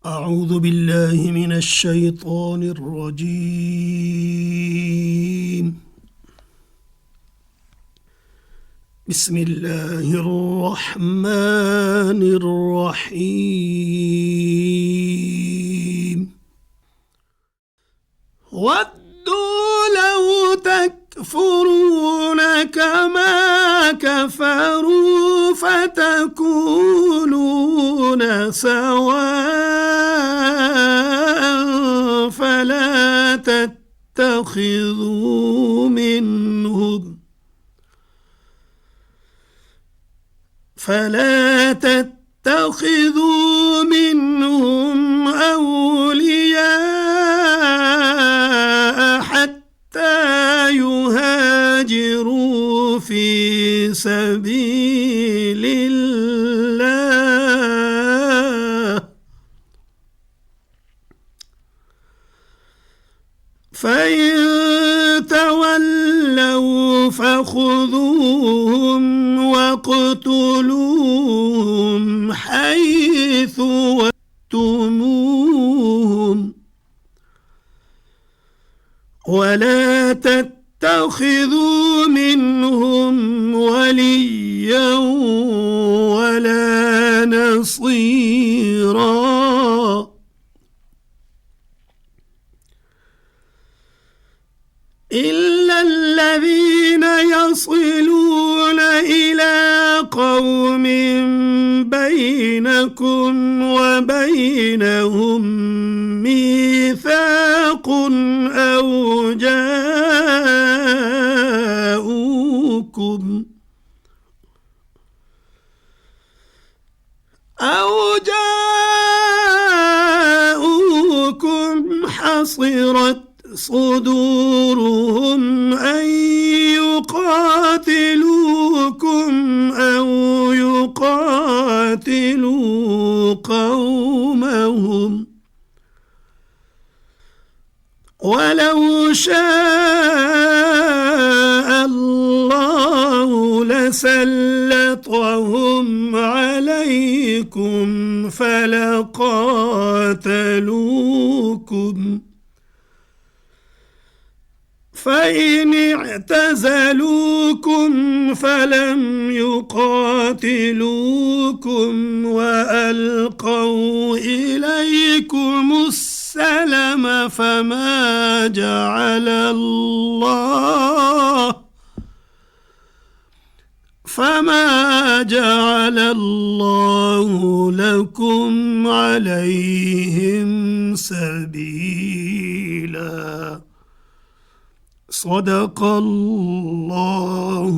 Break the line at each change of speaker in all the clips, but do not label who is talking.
أعوذ بالله من الشيطان الرجيم. بسم الله الرحمن الرحيم. ودوا لو تكفرون كما كفروا فتكونون سواء فلا تتخذوا منهم أولياء حتى يهاجروا في سبيل الله، فإن تولوا فخذوهم واقتلوهم حيث وجدتموهم، ولا تتخذوا منهم وليا ولا نصيرا، إلا الذين يصلون إلى قوم بينكم وبينهم ميثاق أو جاءوكم حصرت صدورهم أن يقاتلوكم أو يقاتلوا قومهم، ولو شاء الله لسلطهم عليكم فلقاتلوكم، فإن اعتزلوكم فلم يقاتلوكم وألقوا إليكم السلم فما جعل الله لكم عليهم سبيلا. صدق الله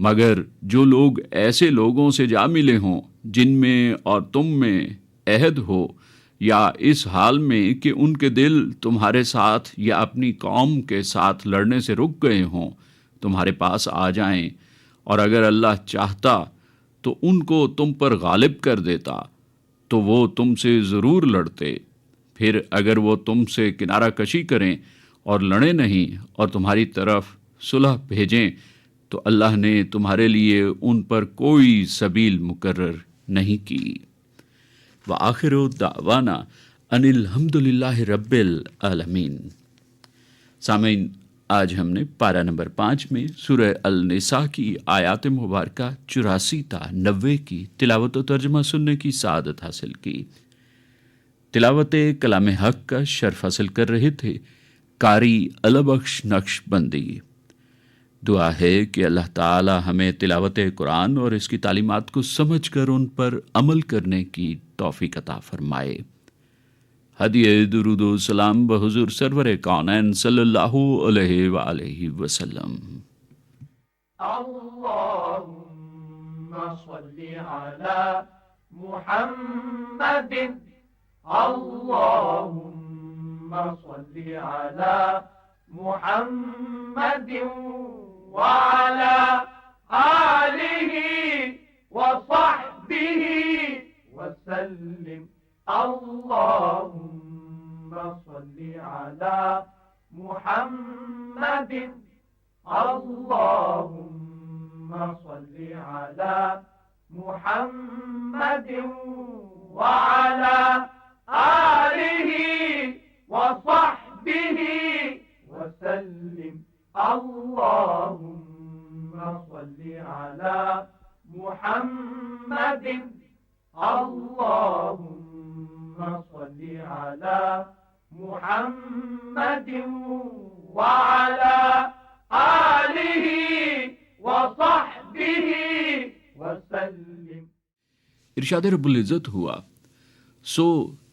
مگر جو لوگ ایسے لوگوں سے جا ملے ہوں جن میں اور تم میں عہد ہو، یا اس حال میں کہ ان کے دل تمہارے ساتھ یا اپنی قوم کے ساتھ لڑنے سے رک گئے ہوں، تمہارے پاس آ جائیں، اور اگر اللہ چاہتا تو ان کو تم پر غالب کر دیتا تو وہ تم سے ضرور لڑتے۔ پھر اگر وہ تم سے کنارہ کشی کریں اور لڑیں نہیں اور تمہاری طرف صلح بھیجیں تو اللہ نے تمہارے لیے ان پر کوئی سبیل مقرر نہیں کی۔ وآخر دعوانا ان الحمد للہ رب العالمین۔ سامعین، آج ہم نے پارہ نمبر 5 میں سورہ النساء کی آیات مبارکہ 84 تا 90 کی تلاوت و ترجمہ سننے کی سعادت حاصل کی۔ تلاوت کلام حق کا شرف حاصل کر رہے تھے قاری البخش نقش بندی۔ دعا ہے کہ اللہ تعالی ہمیں تلاوت قرآن اور اس کی تعلیمات کو سمجھ کر ان پر عمل کرنے کی توفیق عطا فرمائے۔ ہدیہ درود و سلام بحضور سرور کونین صلی اللہ علیہ وآلہ وسلم۔
اللہم صلی علی محمد، اللہم صلی علی محمد وعلى آلہ وصحبہ وسلم۔ اللہم صلی علی محمد، اللہم صلی علی محمد وعلى آلہ وصحبہ وسلم۔ اللہم صلی علی محمد، اللہم صلی علی محمد وعلى آلہ وصحبہ وسلم۔
ارشاد رب العزت ہوا، سو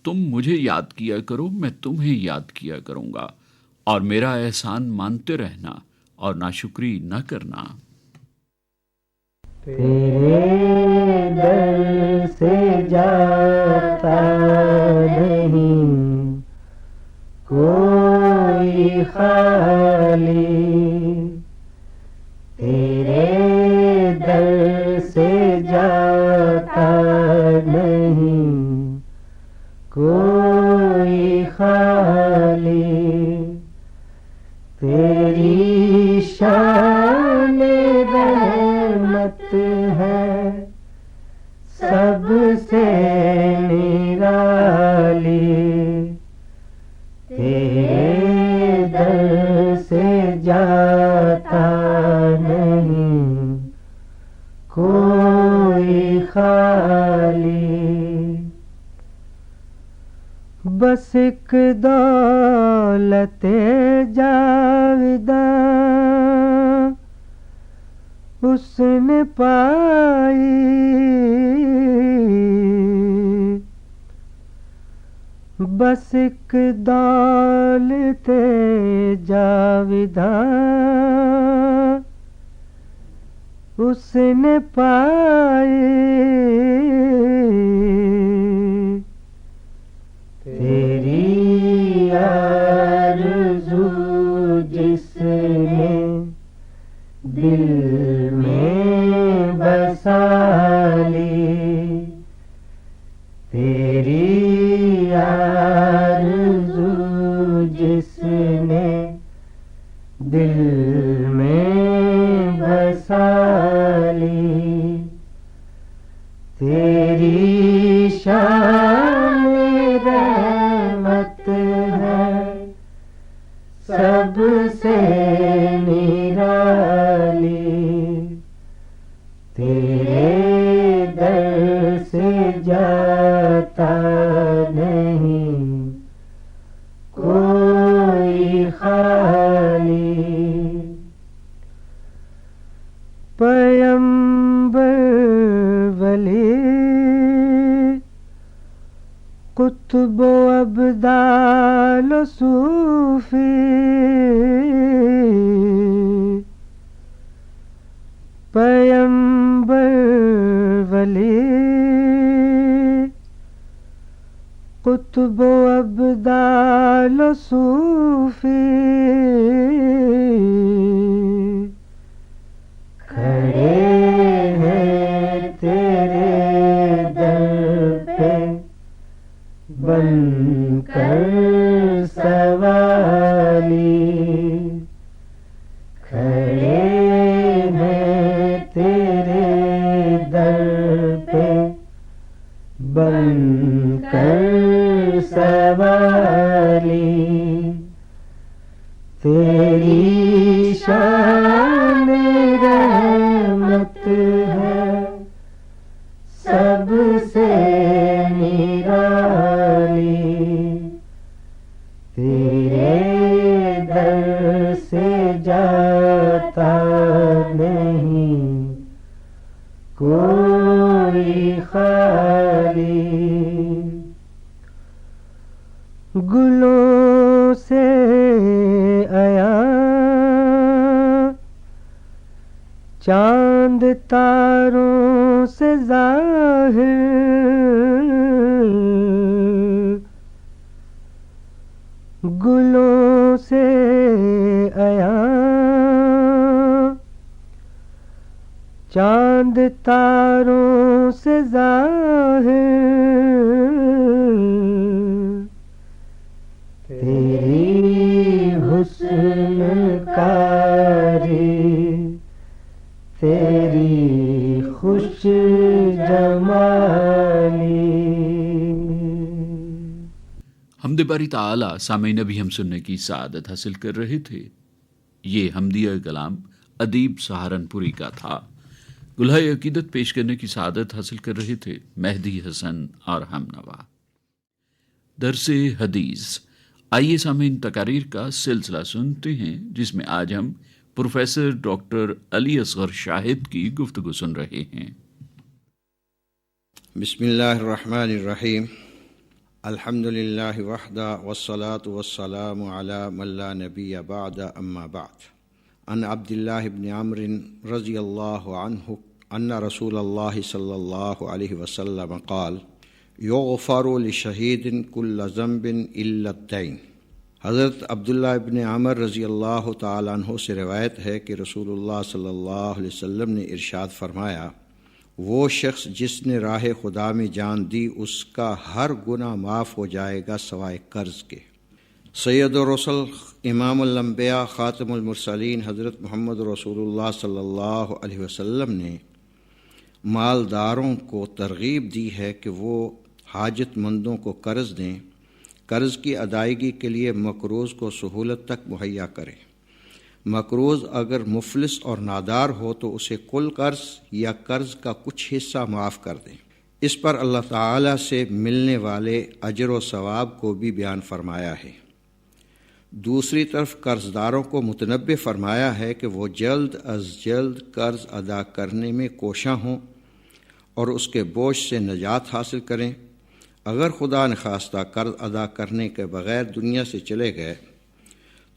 تم مجھے یاد کیا کرو، میں تمہیں یاد کیا کروں گا، اور میرا احسان مانتے رہنا اور ناشکری نہ کرنا۔
تیرے در سے جاتا نہیں کوئی خالی، تیرے در سے جاتا نہیں کوئی خالی، تیری شان رحمت ہے سب سے نرالی، تیرے در سے جاتا نہیں کوئی خالی، بس ایک دولت جاویداں اس نے پائی، بس ایک دولت جاویداں اس نے پائی، تیری آرزو جس نے دل میں بسا لی، تیری آرزو جس نے دل میں بسا لی، تیری شان رحمت ہے سب سے نرالی، تیرے در سے جاتا نہیں کوئی خالی، پیمبر ولی قطب و ابدال و صوفی، پیمبر ولی قطب و ابدال و صوفی کھڑے ہیں تیرے در پہ بن کر سوالی، کھڑے ہیں تیرے در پہ بن کر سوالی، تیری شان رحمت ہے سب سے نرالی، تیرے در سے جاتا نہیں کوئی خالی، گلوں سے آیا چاند تاروں سے ظاہر، گلوں سے آیا چاند تاروں سے ظاہر، تیری حسن کاری تیری خوش جمالی۔
حمد باری تعالی سامعین ابھی ہم سننے کی سعادت حاصل کر رہے تھے۔ یہ حمدیہ کلام ادیب سہارنپوری کا تھا۔ گلہائے عقیدت پیش کرنے کی سعادت حاصل کر رہے تھے مہدی حسن اور ہم نوا۔ درس حدیث، آئیے سامعین تقاریر کا سلسلہ سنتے ہیں، جس میں آج ہم پروفیسر ڈاکٹر علی اصغر شاہد کی گفتگو سن رہے ہیں۔
بسم اللہ الرحمن الرحیم، الحمد للہ وحدہ والصلاة والسلام علی من لا نبی بعد اما بعد۔ عن عبد اللہ بن عمرو رضی اللہ عنہ ان رسول اللہ صلی اللہ علیہ وسلم قال یغفر لشہید کل ذنب الا الدین۔ حضرت عبداللہ ابن عمر رضی اللہ تعالیٰ عنہ سے روایت ہے کہ رسول اللہ صلی اللہ علیہ وسلم نے ارشاد فرمایا، وہ شخص جس نے راہ خدا میں جان دی اس کا ہر گناہ معاف ہو جائے گا سوائے قرض کے۔ سید الرسل امام الانبیاء خاتم المرسلین حضرت محمد رسول اللہ صلی اللہ علیہ وسلم نے مالداروں کو ترغیب دی ہے کہ وہ حاجت مندوں کو قرض دیں، قرض کی ادائیگی کے لیے مقروض کو سہولت تک مہیا کریں۔ مقروض اگر مفلس اور نادار ہو تو اسے کل قرض یا قرض کا کچھ حصہ معاف کر دیں۔ اس پر اللہ تعالیٰ سے ملنے والے اجر و ثواب کو بھی بیان فرمایا ہے۔ دوسری طرف قرض داروں کو متنبہ فرمایا ہے کہ وہ جلد از جلد قرض ادا کرنے میں کوشاں ہوں اور اس کے بوجھ سے نجات حاصل کریں۔ اگر خدا نخواستہ قرض ادا کرنے کے بغیر دنیا سے چلے گئے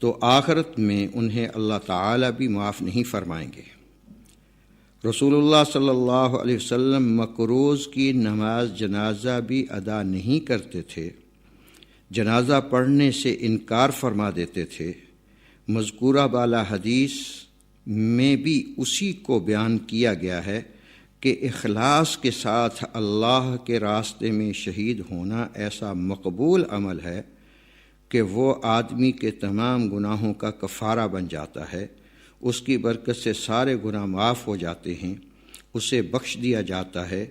تو آخرت میں انہیں اللہ تعالیٰ بھی معاف نہیں فرمائیں گے۔ رسول اللہ صلی اللہ علیہ وسلم مقروض کی نماز جنازہ بھی ادا نہیں کرتے تھے، جنازہ پڑھنے سے انکار فرما دیتے تھے۔ مذکورہ بالا حدیث میں بھی اسی کو بیان کیا گیا ہے کہ اخلاص کے ساتھ اللہ کے راستے میں شہید ہونا ایسا مقبول عمل ہے کہ وہ آدمی کے تمام گناہوں کا کفارہ بن جاتا ہے، اس کی برکت سے سارے گناہ معاف ہو جاتے ہیں، اسے بخش دیا جاتا ہے۔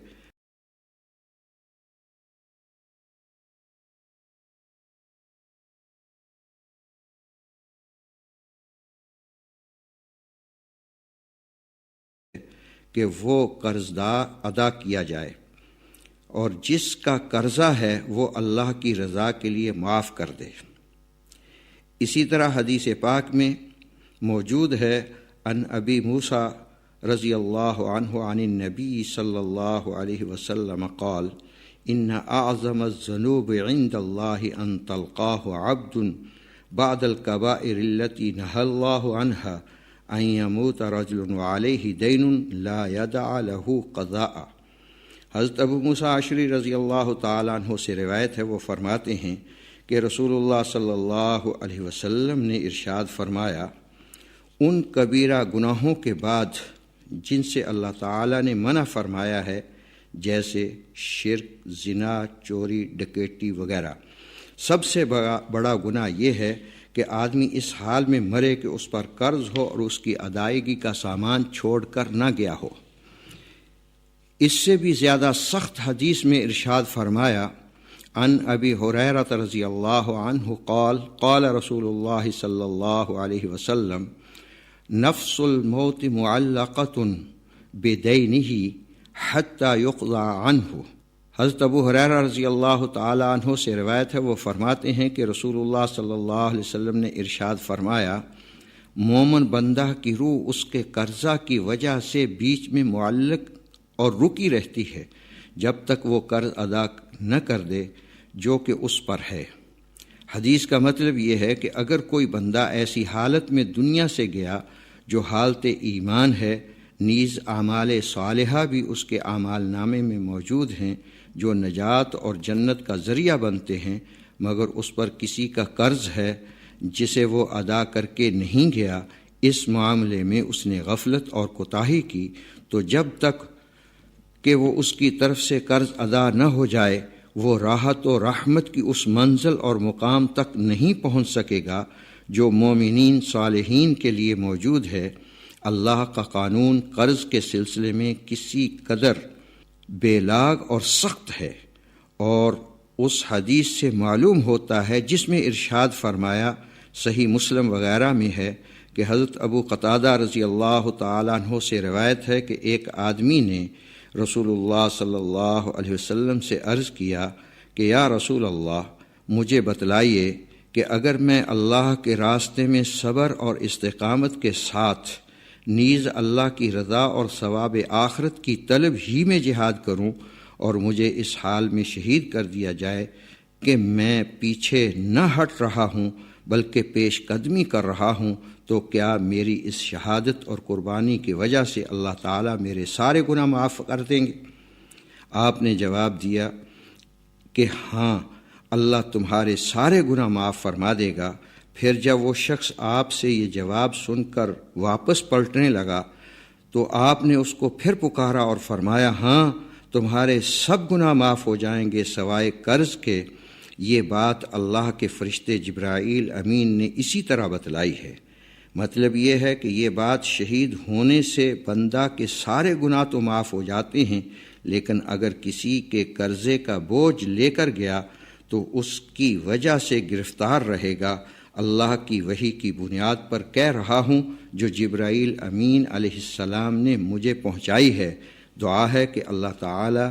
کہ وہ قرض ادا کیا جائے اور جس کا قرضہ ہے وہ اللہ کی رضا کے لیے معاف کر دے۔ اسی طرح حدیث پاک میں موجود ہے، ان ابی موسیٰ رضی اللہ عنہ عن النبی صلی اللہ علیہ وسلم قال ان اعظم الذنوب عند اللہ ان تلقاہ عبد بعد الکبائر التي نہى اللہ عنها ان یموت رجل وعلیہ دین لا یدع لہ قضاء۔ حضرت ابو موسیٰ اشعری رضی اللہ تعالیٰ عنہ سے روایت ہے، وہ فرماتے ہیں کہ رسول اللہ صلی اللہ علیہ وسلم نے ارشاد فرمایا، ان کبیرہ گناہوں کے بعد جن سے اللہ تعالیٰ نے منع فرمایا ہے، جیسے شرک، زنا، چوری، ڈکیتی وغیرہ، سب سے بڑا گناہ یہ ہے کہ آدمی اس حال میں مرے کہ اس پر قرض ہو اور اس کی ادائیگی کا سامان چھوڑ کر نہ گیا ہو۔ اس سے بھی زیادہ سخت حدیث میں ارشاد فرمایا، عن ابی ہریرہ رضی اللہ عنہ قال قال رسول اللہ صلی اللہ علیہ وسلم، نفس الموت معلقۃ بدینہ حتی یقضى عنہ۔ حضرت ابو ہریرہ رضی اللہ تعالی عنہ سے روایت ہے، وہ فرماتے ہیں کہ رسول اللہ صلی اللہ علیہ وسلم نے ارشاد فرمایا، مومن بندہ کی روح اس کے قرضہ کی وجہ سے بیچ میں معلق اور رکی رہتی ہے جب تک وہ قرض ادا نہ کر دے جو کہ اس پر ہے۔ حدیث کا مطلب یہ ہے کہ اگر کوئی بندہ ایسی حالت میں دنیا سے گیا جو حالت ایمان ہے، نیز اعمال صالحہ بھی اس کے اعمال نامے میں موجود ہیں جو نجات اور جنت کا ذریعہ بنتے ہیں، مگر اس پر کسی کا قرض ہے جسے وہ ادا کر کے نہیں گیا، اس معاملے میں اس نے غفلت اور کوتاہی کی، تو جب تک کہ وہ اس کی طرف سے قرض ادا نہ ہو جائے، وہ راحت و رحمت کی اس منزل اور مقام تک نہیں پہنچ سکے گا جو مومنین صالحین کے لیے موجود ہے۔ اللہ کا قانون قرض کے سلسلے میں کسی قدر بے لاگ اور سخت ہے، اور اس حدیث سے معلوم ہوتا ہے جس میں ارشاد فرمایا، صحیح مسلم وغیرہ میں ہے کہ حضرت ابو قتادہ رضی اللہ تعالیٰ عنہ سے روایت ہے کہ ایک آدمی نے رسول اللہ صلی اللہ علیہ وسلم سے عرض کیا کہ یا رسول اللہ، مجھے بتلائیے کہ اگر میں اللہ کے راستے میں صبر اور استقامت کے ساتھ نیز اللہ کی رضا اور ثواب آخرت کی طلب ہی میں جہاد کروں اور مجھے اس حال میں شہید کر دیا جائے کہ میں پیچھے نہ ہٹ رہا ہوں بلکہ پیش قدمی کر رہا ہوں، تو کیا میری اس شہادت اور قربانی کی وجہ سے اللہ تعالیٰ میرے سارے گناہ معاف کر دیں گے؟ آپ نے جواب دیا کہ ہاں، اللہ تمہارے سارے گناہ معاف فرما دے گا۔ پھر جب وہ شخص آپ سے یہ جواب سن کر واپس پلٹنے لگا تو آپ نے اس کو پھر پکارا اور فرمایا، ہاں، تمہارے سب گناہ معاف ہو جائیں گے سوائے قرض کے۔ یہ بات اللہ کے فرشتے جبرائیل امین نے اسی طرح بتلائی ہے۔ مطلب یہ ہے کہ یہ بات شہید ہونے سے بندہ کے سارے گناہ تو معاف ہو جاتے ہیں، لیکن اگر کسی کے قرضے کا بوجھ لے کر گیا تو اس کی وجہ سے گرفتار رہے گا۔ اللہ کی وحی کی بنیاد پر کہہ رہا ہوں جو جبرائیل امین علیہ السلام نے مجھے پہنچائی ہے۔ دعا ہے کہ اللہ تعالی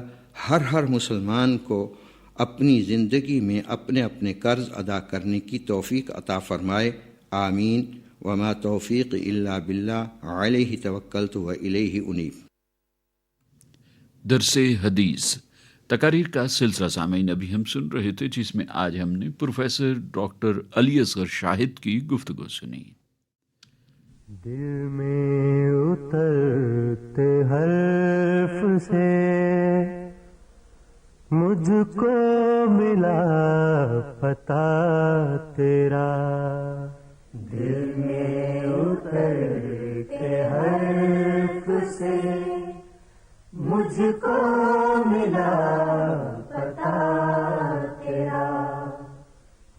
ہر مسلمان کو اپنی زندگی میں اپنے اپنے قرض ادا کرنے کی توفیق عطا فرمائے، آمین۔ وما توفیق الا باللہ علیہ توکلت و الیہ انیب۔
درس حدیث تقاریر کا سلسلہ سامعین ابھی ہم سن رہے تھے، جس میں آج ہم نے پروفیسر ڈاکٹر علی اصغر شاہد کی گفتگو سنی۔
دل میں اترتے حرف سے مجھ کو ملا پتہ تیرا، دل میں اترتے حرف سے مجھ کو ملا پتہ تیرا،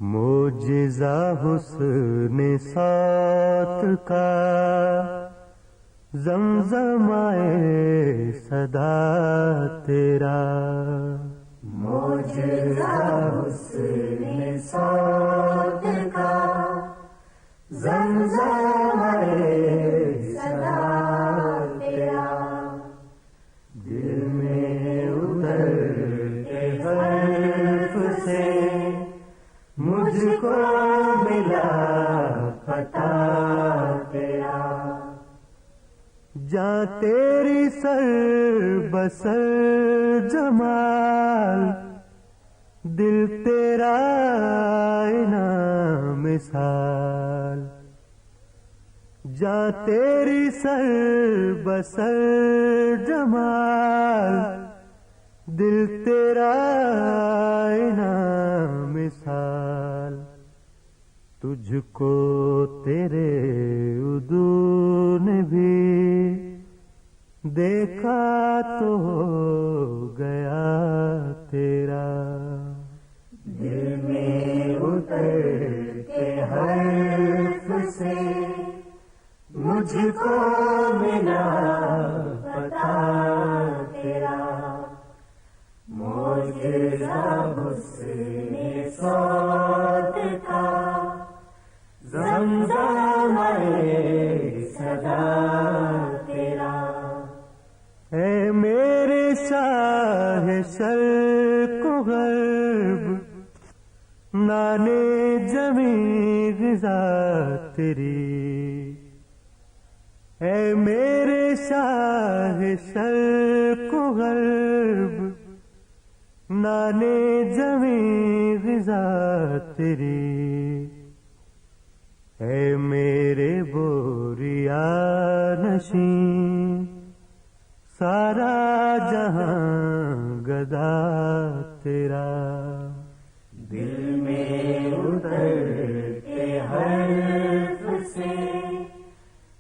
معجزہ حسن صوت کا زمزمائے صدا تیرا، معجزہ حسن صوت کا زمزمائے صدا تیرا، دل میں اترتے حرف سے مجھ کو ملا پتہ تیرا، جاں تیری سر بسر جمال، دل تیرا انعام مثال، جہاں تیری سر بسر جمال، دل تیرا آئینہ مثال، تجھ کو تیرے عدو نے بھی دیکھا تو ہو گیا تیرا، دل میں اتر کے حرف سے مجھ کو ملا پتا تیرا، معجزہ حسن صوت کا، زمزم صدا تیرا، اے میرے شاہ شرق و غرب، نانے جمی غذا تیری، اے میرے شاہ شرق و غرب، نانے جمی غذا تیری، اے میرے بوریا نشین، سارا جہاں گدا تیرا، دل میں اتر کے حرف سے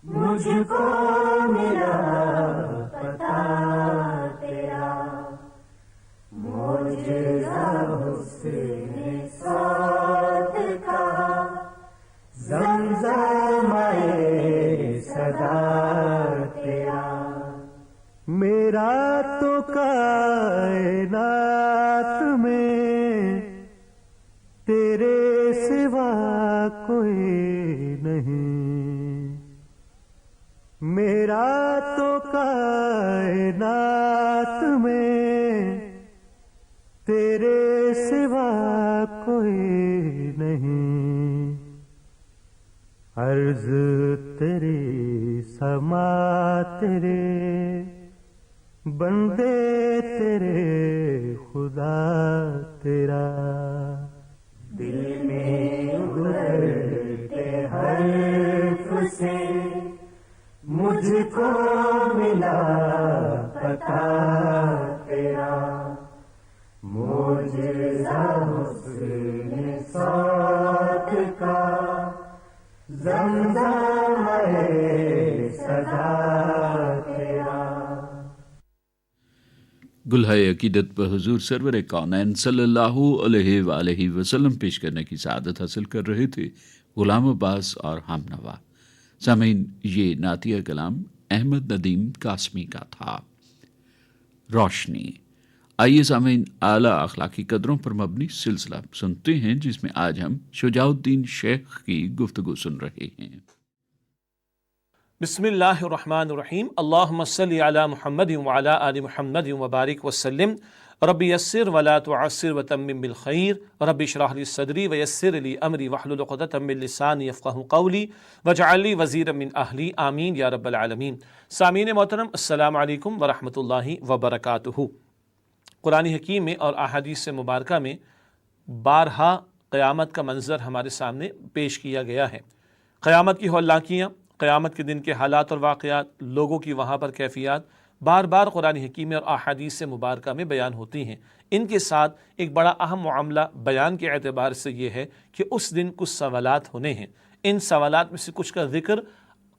مجھ کو ملا پتا تیرا، معجزہ حسن صوت کا، زمزم صدا تیرا، میرا تو کائنات میں تیرے سوا کوئی نہیں، میرا تو کائنات میں تیرے سوا کوئی نہیں، عرض تیری سما تیرے، بندے تیرے خدا تیرا، دل میں اترتے حرف سے مجھ کو ملا پتا تیرا، معجزہ حسن صوت کا، زمزم صدا تیرا۔
گلہائے عقیدت پر حضور سرور کونین صلی اللہ علیہ وآلہ وسلم پیش کرنے کی سعادت حاصل کر رہے تھے غلام عباس اور ہم نوا۔ سامعین، یہ نعتیہ کلام احمد ندیم قاسمی کا تھا۔ روشنی۔ آئیے سامعین، اعلیٰ اخلاقی قدروں پر مبنی سلسلہ سنتے ہیں جس میں آج ہم شجاع الدین شیخ کی گفتگو سن رہے ہیں۔
بسم اللہ الرحمن الرحیم، اللہم صلی علی محمد وعلی آل محمد وبارک وسلم، رب یسر ولا تعسر وتمم بالخیر، رب اشرح لی صدری ویسر لی امری واحلل عقدۃ من لسانی یفقہوا قولی واجعل لی وزیرا من اہلی، آمین یا رب العالمین۔ سامعین محترم، السلام علیکم ورحمۃ اللہ وبرکاتہ۔ قرآن حکیم میں اور احادیث مبارکہ میں بارہا قیامت کا منظر ہمارے سامنے پیش کیا گیا ہے۔ قیامت کی ہولناکیاں، قیامت کے دن کے حالات اور واقعات، لوگوں کی وہاں پر کیفیات بار بار قرآن حکیم اور احادیث مبارکہ میں بیان ہوتی ہیں۔ ان کے ساتھ ایک بڑا اہم معاملہ بیان کے اعتبار سے یہ ہے کہ اس دن کچھ سوالات ہونے ہیں۔ ان سوالات میں سے کچھ کا ذکر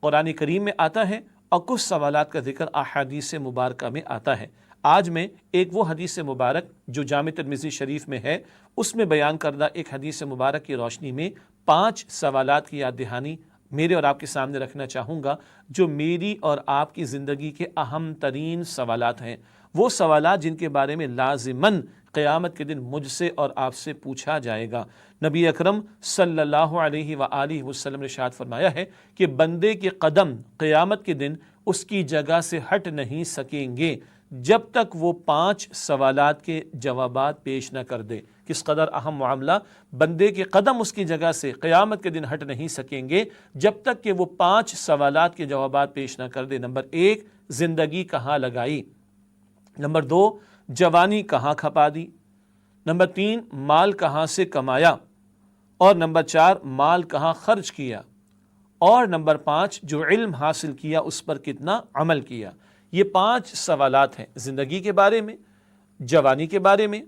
قرآن کریم میں آتا ہے اور کچھ سوالات کا ذکر احادیث مبارکہ میں آتا ہے۔ آج میں ایک وہ حدیث مبارک جو جامع ترمذی شریف میں ہے، اس میں بیان کردہ ایک حدیث مبارک کی روشنی میں 5 سوالات کی یاد دہانی میرے اور آپ کے سامنے رکھنا چاہوں گا، جو میری اور آپ کی زندگی کے اہم ترین سوالات ہیں۔ وہ سوالات جن کے بارے میں لازماً قیامت کے دن مجھ سے اور آپ سے پوچھا جائے گا۔ نبی اکرم صلی اللہ علیہ وآلہ وسلم نے ارشاد فرمایا ہے کہ بندے کے قدم قیامت کے دن اس کی جگہ سے ہٹ نہیں سکیں گے جب تک وہ 5 سوالات کے جوابات پیش نہ کر دے۔ کس قدر اہم معاملہ، بندے کے قدم اس کی جگہ سے قیامت کے دن ہٹ نہیں سکیں گے جب تک کہ وہ 5 سوالات کے جوابات پیش نہ کر دے۔ نمبر 1، زندگی کہاں لگائی؟ نمبر 2، جوانی کہاں کھپا دی؟ نمبر 3، مال کہاں سے کمایا؟ اور نمبر 4، مال کہاں خرچ کیا؟ اور نمبر 5 جو علم حاصل کیا اس پر کتنا عمل کیا۔ یہ 5 سوالات ہیں، زندگی کے بارے میں، جوانی کے بارے میں،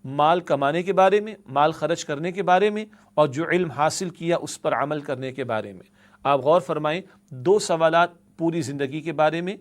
مال کمانے کے بارے میں، مال خرچ کرنے کے بارے میں، اور جو علم حاصل کیا اس پر عمل کرنے کے بارے میں۔ آپ غور فرمائیں، 2 سوالات پوری زندگی کے بارے میں،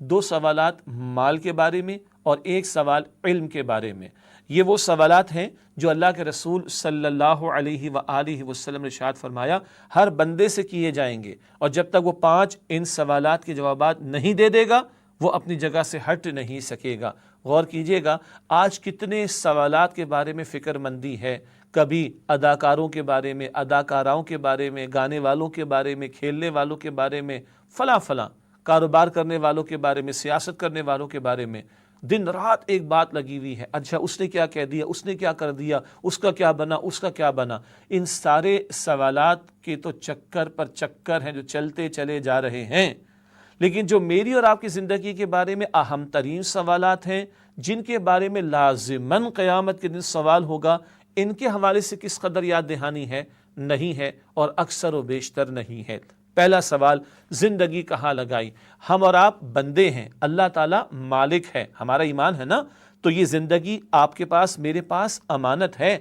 2 سوالات مال کے بارے میں، اور 1 سوال علم کے بارے میں۔ یہ وہ سوالات ہیں جو اللہ کے رسول صلی اللہ علیہ وآلہ وسلم نے ارشاد فرمایا ہر بندے سے کیے جائیں گے، اور جب تک وہ 5 ان سوالات کے جوابات نہیں دے دے گا وہ اپنی جگہ سے ہٹ نہیں سکے گا۔ غور کیجئے گا، آج کتنے سوالات کے بارے میں فکر مندی ہے، کبھی اداکاروں کے بارے میں، اداکاراؤں کے بارے میں، گانے والوں کے بارے میں، کھیلنے والوں کے بارے میں، فلاں کاروبار کرنے والوں کے بارے میں، سیاست کرنے والوں کے بارے میں، دن رات ایک بات لگی ہوئی ہے، اچھا اس نے کیا کہہ دیا، اس نے کیا کر دیا، اس کا کیا بنا، اس کا کیا بنا۔ ان سارے سوالات کے تو چکر پر چکر ہیں جو چلتے چلے جا رہے ہیں، لیکن جو میری اور آپ کی زندگی کے بارے میں اہم ترین سوالات ہیں، جن کے بارے میں لازماً قیامت کے دن سوال ہوگا، ان کے حوالے سے کس قدر یاد دہانی ہے؟ نہیں ہے، اور اکثر و بیشتر نہیں ہے۔ پہلا سوال، زندگی کہاں لگائی؟ ہم اور آپ بندے ہیں، اللہ تعالیٰ مالک ہے، ہمارا ایمان ہے نا، تو یہ زندگی آپ کے پاس میرے پاس امانت ہے،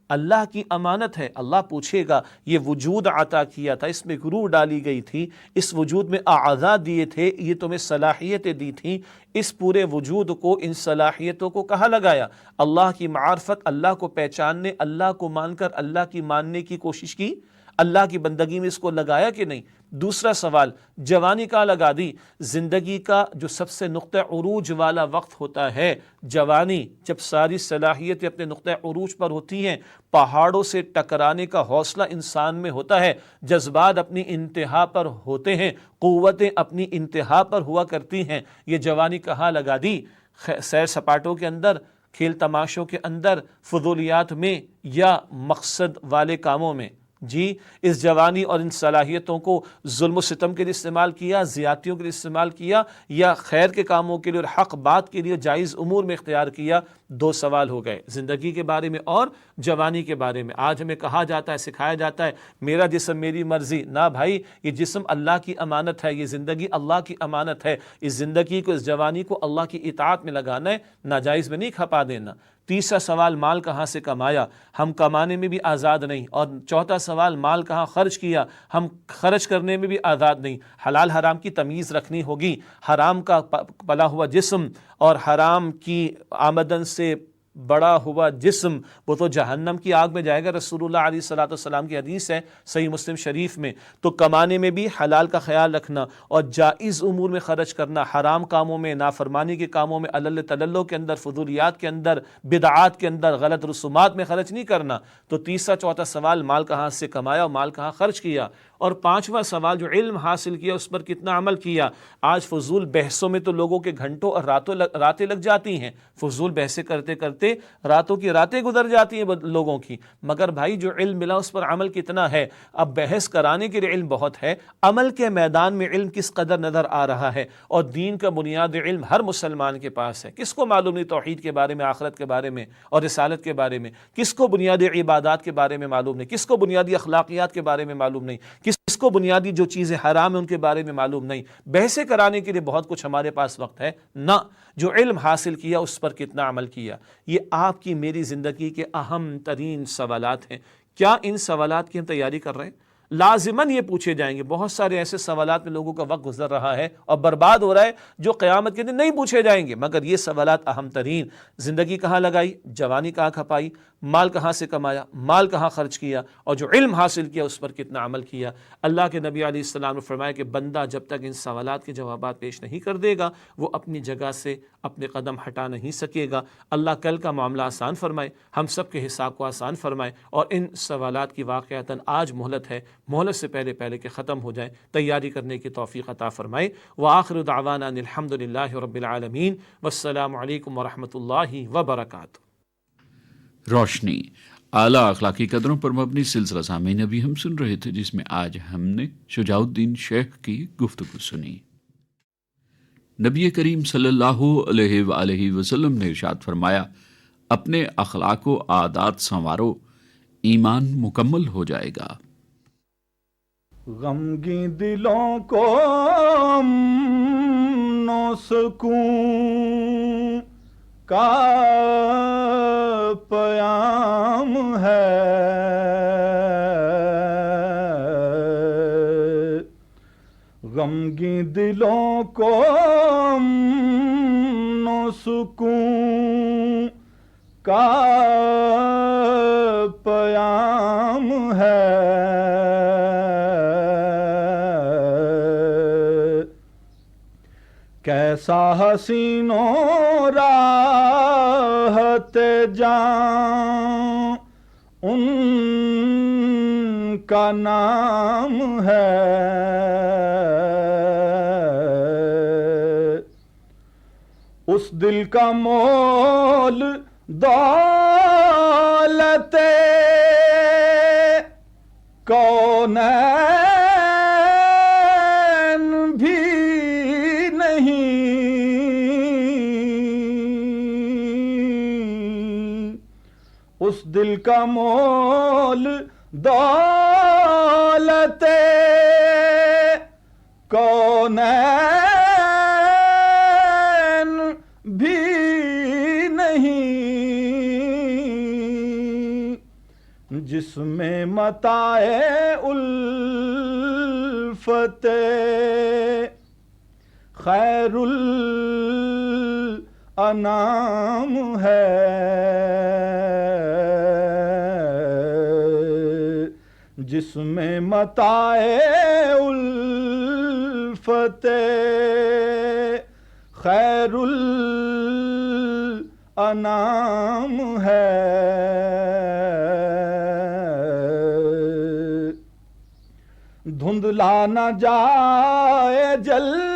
اللہ کی امانت ہے۔ اللہ پوچھے گا یہ وجود عطا کیا تھا، اس میں روح ڈالی گئی تھی، اس وجود میں اعضاء دیے تھے، یہ تمہیں صلاحیتیں دی تھیں، اس پورے وجود کو، ان صلاحیتوں کو کہاں لگایا؟ اللہ کی معرفت، اللہ کو پہچاننے، اللہ کو مان کر اللہ کی ماننے کی کوشش کی، اللہ کی بندگی میں اس کو لگایا کہ نہیں؟ دوسرا سوال، جوانی کا لگا دی؟ زندگی کا جو سب سے نقطہ عروج والا وقت ہوتا ہے جوانی، جب ساری صلاحیتیں اپنے نقطہ عروج پر ہوتی ہیں، پہاڑوں سے ٹکرانے کا حوصلہ انسان میں ہوتا ہے، جذبات اپنی انتہا پر ہوتے ہیں، قوتیں اپنی انتہا پر ہوا کرتی ہیں، یہ جوانی کہاں لگا دی؟ سیر سپاٹوں کے اندر، کھیل تماشوں کے اندر، فضولیات میں، یا مقصد والے کاموں میں؟ جی، اس جوانی اور ان صلاحیتوں کو ظلم و ستم کے لیے استعمال کیا، زیادتیوں کے لیے استعمال کیا، یا خیر کے کاموں کے لیے اور حق بات کے لیے جائز امور میں اختیار کیا؟ 2 سوال ہو گئے، زندگی کے بارے میں اور جوانی کے بارے میں۔ آج ہمیں کہا جاتا ہے، سکھایا جاتا ہے میرا جسم میری مرضی۔ نہ بھائی، یہ جسم اللہ کی امانت ہے، یہ زندگی اللہ کی امانت ہے، اس زندگی کو، اس جوانی کو اللہ کی اطاعت میں لگانا ہے، ناجائز میں نہیں کھپا دینا۔ تیسرا سوال، مال کہاں سے کمایا؟ ہم کمانے میں بھی آزاد نہیں۔ اور چوتھا سوال، مال کہاں خرچ کیا؟ ہم خرچ کرنے میں بھی آزاد نہیں۔ حلال حرام کی تمیز رکھنی ہوگی۔ حرام کا پلا ہوا جسم اور حرام کی آمدن سے بڑا ہوا جسم وہ تو جہنم کی آگ میں جائے گا، رسول اللہ علیہ الصلوۃ والسلام کی حدیث ہے صحیح مسلم شریف میں۔ تو کمانے میں بھی حلال کا خیال رکھنا اور جائز امور میں خرچ کرنا، حرام کاموں میں، نافرمانی کے کاموں میں، علل تللو کے اندر، فضولیات کے اندر، بدعات کے اندر، غلط رسومات میں خرچ نہیں کرنا۔ تو تیسرا چوتھا سوال، مال کہاں سے کمایا اور مال کہاں خرچ کیا؟ اور پانچواں سوال، جو علم حاصل کیا اس پر کتنا عمل کیا؟ آج فضول بحثوں میں تو لوگوں کے گھنٹوں اور راتیں لگ جاتی ہیں، فضول بحثیں کرتے کرتے راتوں کی راتیں گزر جاتی ہیں لوگوں کی، مگر بھائی جو علم ملا اس پر عمل کتنا ہے؟ اب بحث کرانے کے لیے علم بہت ہے، عمل کے میدان میں علم کس قدر نظر آ رہا ہے؟ اور دین کا بنیادی علم ہر مسلمان کے پاس ہے۔ کس کو معلوم نہیں توحید کے بارے میں، آخرت کے بارے میں اور رسالت کے بارے میں؟ کس کو بنیادی عبادات کے بارے میں معلوم نہیں؟ کس کو بنیادی اخلاقیات کے بارے میں معلوم نہیں؟ کس کو بنیادی جو چیزیں حرام ہیں ان کے بارے میں معلوم نہیں؟ بحثیں کرانے کے لیے بہت کچھ ہمارے پاس وقت ہے نہ، جو علم حاصل کیا اس پر کتنا عمل کیا؟ یہ آپ کی میری زندگی کے اہم ترین سوالات ہیں۔ کیا ان سوالات کی ہم تیاری کر رہے ہیں؟ لازماً یہ پوچھے جائیں گے۔ بہت سارے ایسے سوالات میں لوگوں کا وقت گزر رہا ہے اور برباد ہو رہا ہے جو قیامت کے دن نہیں پوچھے جائیں گے، مگر یہ سوالات اہم ترین، زندگی کہاں لگائی، جوانی کہاں کھپائی، مال کہاں سے کمایا، مال کہاں خرچ کیا، اور جو علم حاصل کیا اس پر کتنا عمل کیا۔ اللہ کے نبی علیہ السلام نے فرمایا کہ بندہ جب تک ان سوالات کے جوابات پیش نہیں کر دے گا وہ اپنی جگہ سے اپنے قدم ہٹا نہیں سکے گا۔ اللہ کل کا معاملہ آسان فرمائے، ہم سب کے حساب کو آسان فرمائے، اور ان سوالات کی واقعتاً آج مہلت ہے، مہلت سے پہلے کہ ختم ہو جائیں، تیاری کرنے کی توفیق عطا فرمائے۔ وآخر دعوانا ان الحمد للہ رب العالمین، والسلام علیکم ورحمۃ اللہ وبرکاتہ۔
روشنی، اعلیٰ اخلاقی قدروں پر مبنی سلسلہ سامعین ابھی ہم سن رہے تھے، جس میں آج ہم نے شجاع الدین شیخ کی گفتگو سنی۔ نبی کریم صلی اللہ علیہ وآلہ وسلم نے ارشاد فرمایا، اپنے اخلاق و عادات سنوارو، ایمان مکمل ہو جائے گا۔
غمگین دلوں کو امن و سکون کا پیام ہے، غمگین دلوں کو امن و سکون کا پیام ہے، کیسا حسین و راحت جاں ان کا نام ہے، اس دل کا مول دولت کونین بھی نہیں، اس دل کا مول دولت کونین بھی نہیں، جس میں متاع الفت خیر الانام ہے، جس میں متاع الفت خیر الانام ہے، دھندلا نہ جائے جلوائے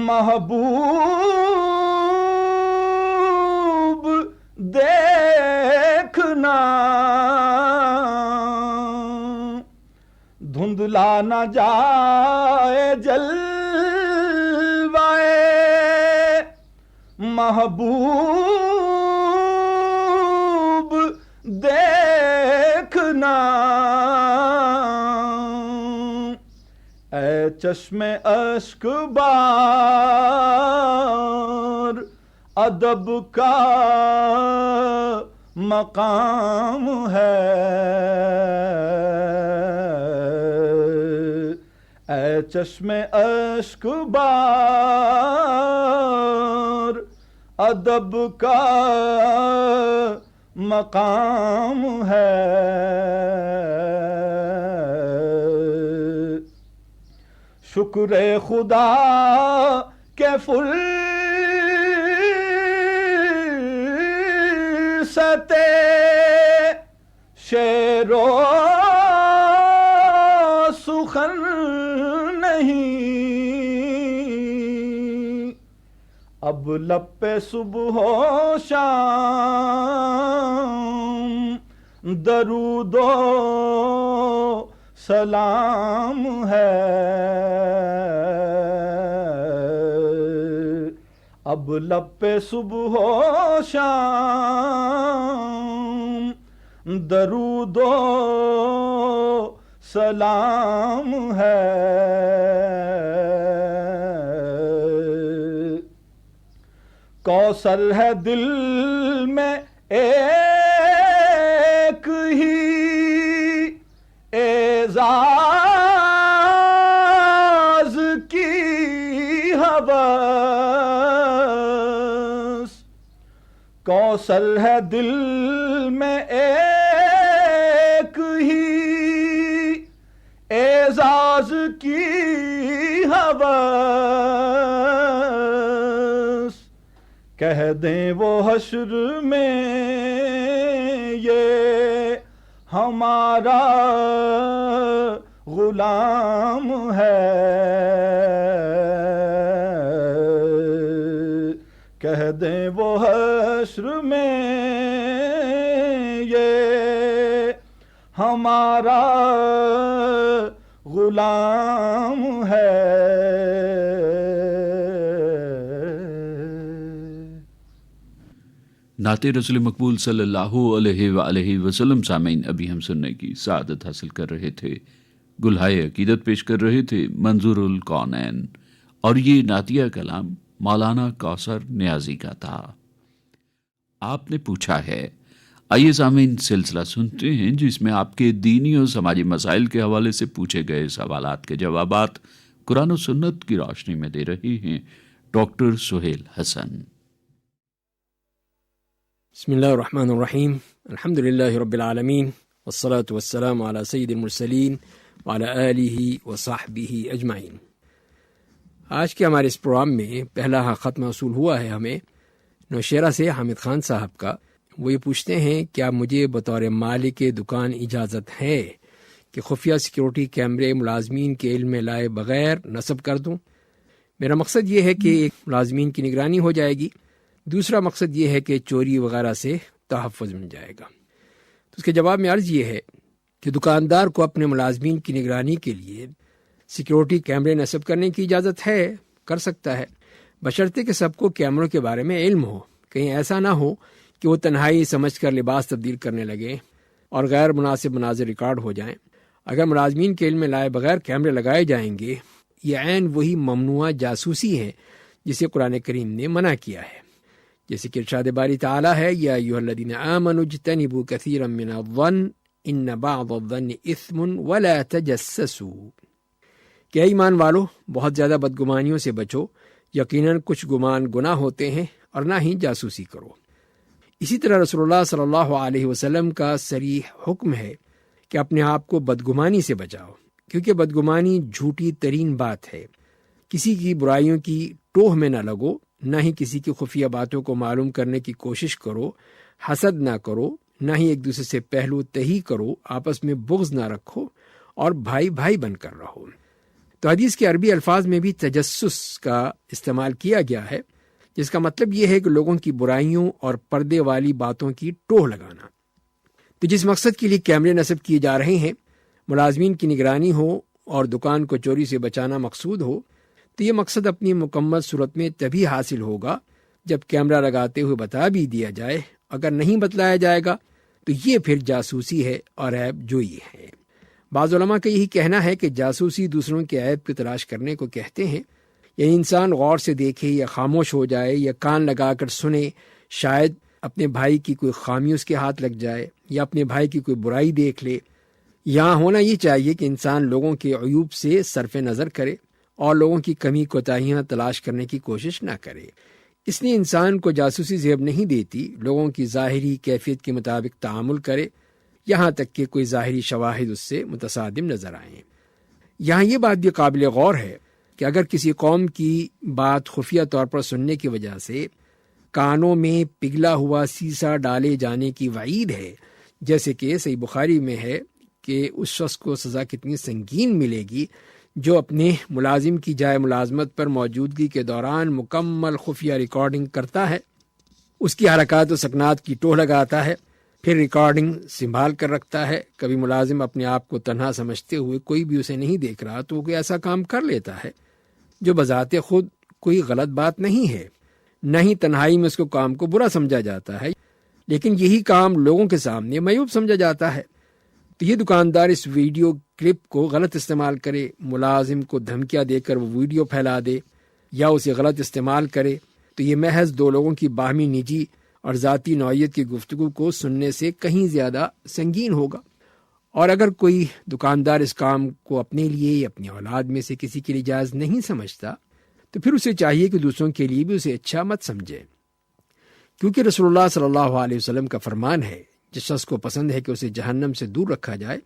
محبوب دیکھنا، دھندلا نہ جائے جلوائے محبوب دیکھنا، اے چشم اشک بار ادب کا مقام ہے، اے چشم اشک بار ادب کا مقام ہے، شکر خدا کہ فرصت شعر و سخن نہیں، اب لب پہ صبح و شام درود و سلام ہے، اب لب پہ صبح و شام درود و سلام ہے، کوثر ہے دل میں ایک ہی اعزاز کی ہوس، کوثر ہے دل میں ایک ہی اعزاز کی ہوس، کہہ دیں وہ حشر میں یہ ہمارا غلام ہے، کہہ دیں وہ حشر میں یہ ہمارا غلام ہے۔
نعت رسول مقبول صلی اللہ علیہ وآلہ وسلم سامعین، ابھی ہم سننے کی سعادت حاصل کر رہے تھے، گلہائے عقیدت پیش کر رہے تھے منظور الکونین، اور یہ نعتیہ کلام مولانا کوثر نیازی کا تھا۔ آپ نے پوچھا ہے، آئیے سامعین سلسلہ سنتے ہیں جس میں آپ کے دینی اور سماجی مسائل کے حوالے سے پوچھے گئے سوالات کے جوابات قرآن و سنت کی روشنی میں دے رہے ہیں ڈاکٹر سہیل حسن۔
بسم اللہ الرحمن الرحیم، الحمد للہ رب العالمین، والصلاة والسلام علی سید المرسلین وعلی آلہ وصحبہ اجمعین۔ آج کے ہمارے اس پروگرام میں پہلا خط موصول ہوا ہے ہمیں نوشیرہ سے حامد خان صاحب کا۔ وہ یہ پوچھتے ہیں، کیا مجھے بطور مالک دکان اجازت ہے کہ خفیہ سیکیورٹی کیمرے ملازمین کے علم میں لائے بغیر نصب کر دوں؟ میرا مقصد یہ ہے کہ ایک ملازمین کی نگرانی ہو جائے گی، دوسرا مقصد یہ ہے کہ چوری وغیرہ سے تحفظ مل جائے گا۔ تو اس کے جواب میں عرض یہ ہے کہ دکاندار کو اپنے ملازمین کی نگرانی کے لیے سیکیورٹی کیمرے نصب کرنے کی اجازت ہے، کر سکتا ہے، بشرطے کہ سب کو کیمروں کے بارے میں علم ہو۔ کہیں ایسا نہ ہو کہ وہ تنہائی سمجھ کر لباس تبدیل کرنے لگے اور غیر مناسب مناظر ریکارڈ ہو جائیں۔ اگر ملازمین کے علم میں لائے بغیر کیمرے لگائے جائیں گے، یہ عین وہی ممنوع جاسوسی ہے جسے قرآن کریم نے منع کیا ہے، جیسے کہ ارشاد باری تعالیٰ ہے، یا ایھا الذین آمنوا اجتنبوا کثیرا من الظن ان بعض الظن اثم ولا تجسسوا، کہ ایمان والو بہت زیادہ بدگمانیوں سے بچو، یقیناً کچھ گمان گناہ ہوتے ہیں، اور نہ ہی جاسوسی کرو۔ اسی طرح رسول اللہ صلی اللہ علیہ وسلم کا صریح حکم ہے کہ اپنے آپ کو بدگمانی سے بچاؤ، کیونکہ بدگمانی جھوٹی ترین بات ہے۔ کسی کی برائیوں کی ٹوہ میں نہ لگو، نہ ہی کسی کی خفیہ باتوں کو معلوم کرنے کی کوشش کرو، حسد نہ کرو، نہ ہی ایک دوسرے سے پہلو تہی کرو، آپس میں بغض نہ رکھو، اور بھائی بھائی بن کر رہو۔ تو حدیث کے عربی الفاظ میں بھی تجسس کا استعمال کیا گیا ہے، جس کا مطلب یہ ہے کہ لوگوں کی برائیوں اور پردے والی باتوں کی ٹوہ لگانا۔ تو جس مقصد کے لیے کیمرے نصب کیے جا رہے ہیں، ملازمین کی نگرانی ہو اور دکان کو چوری سے بچانا مقصود ہو، تو یہ مقصد اپنی مکمل صورت میں تبھی حاصل ہوگا جب کیمرہ لگاتے ہوئے بتا بھی دیا جائے۔ اگر نہیں بتلایا جائے گا تو یہ پھر جاسوسی ہے اور عیب جوئی ہے۔ بعض علماء کا یہی کہنا ہے کہ جاسوسی دوسروں کے عیب کی تلاش کرنے کو کہتے ہیں، یعنی انسان غور سے دیکھے یا خاموش ہو جائے یا کان لگا کر سنے، شاید اپنے بھائی کی کوئی خامی اس کے ہاتھ لگ جائے یا اپنے بھائی کی کوئی برائی دیکھ لے۔ یہاں ہونا یہ چاہیے کہ انسان لوگوں کے عیوب سے صرف نظر کرے اور لوگوں کی کمی کوتاہیاں تلاش کرنے کی کوشش نہ کرے۔ اس لیے انسان کو جاسوسی زیب نہیں دیتی، لوگوں کی ظاہری کیفیت کے مطابق تعامل کرے، یہاں تک کہ کوئی ظاہری شواہد اس سے متصادم نظر آئیں۔ یہاں یہ بات بھی قابل غور ہے کہ اگر کسی قوم کی بات خفیہ طور پر سننے کی وجہ سے کانوں میں پگھلا ہوا سیسا ڈالے جانے کی وعید ہے، جیسے کہ صحیح بخاری میں ہے کہ اس شخص کو سزا کتنی سنگین ملے گی جو اپنے ملازم کی جائے ملازمت پر موجودگی کے دوران مکمل خفیہ ریکارڈنگ کرتا ہے، اس کی حرکات و سکنات کی ٹوہ لگاتا ہے، پھر ریکارڈنگ سنبھال کر رکھتا ہے۔ کبھی ملازم اپنے آپ کو تنہا سمجھتے ہوئے کوئی بھی اسے نہیں دیکھ رہا تو وہ کوئی ایسا کام کر لیتا ہے جو بذات خود کوئی غلط بات نہیں ہے، نہ ہی تنہائی میں اس کو کام کو برا سمجھا جاتا ہے، لیکن یہی کام لوگوں کے سامنے معیوب سمجھا جاتا ہے۔ تو یہ دکاندار اس ویڈیو کلپ کو غلط استعمال کرے، ملازم کو دھمکیاں دے کر وہ ویڈیو پھیلا دے یا اسے غلط استعمال کرے، تو یہ محض دو لوگوں کی باہمی نجی اور ذاتی نوعیت کی گفتگو کو سننے سے کہیں زیادہ سنگین ہوگا۔ اور اگر کوئی دکاندار اس کام کو اپنے لیے یا اپنی اولاد میں سے کسی کے لیے جائز نہیں سمجھتا، تو پھر اسے چاہیے کہ دوسروں کے لیے بھی اسے اچھا مت سمجھے، کیونکہ رسول اللہ صلی اللہ علیہ وسلم کا فرمان ہے، جس شخص کو پسند ہے کہ اسے جہنم سے دور رکھا جائے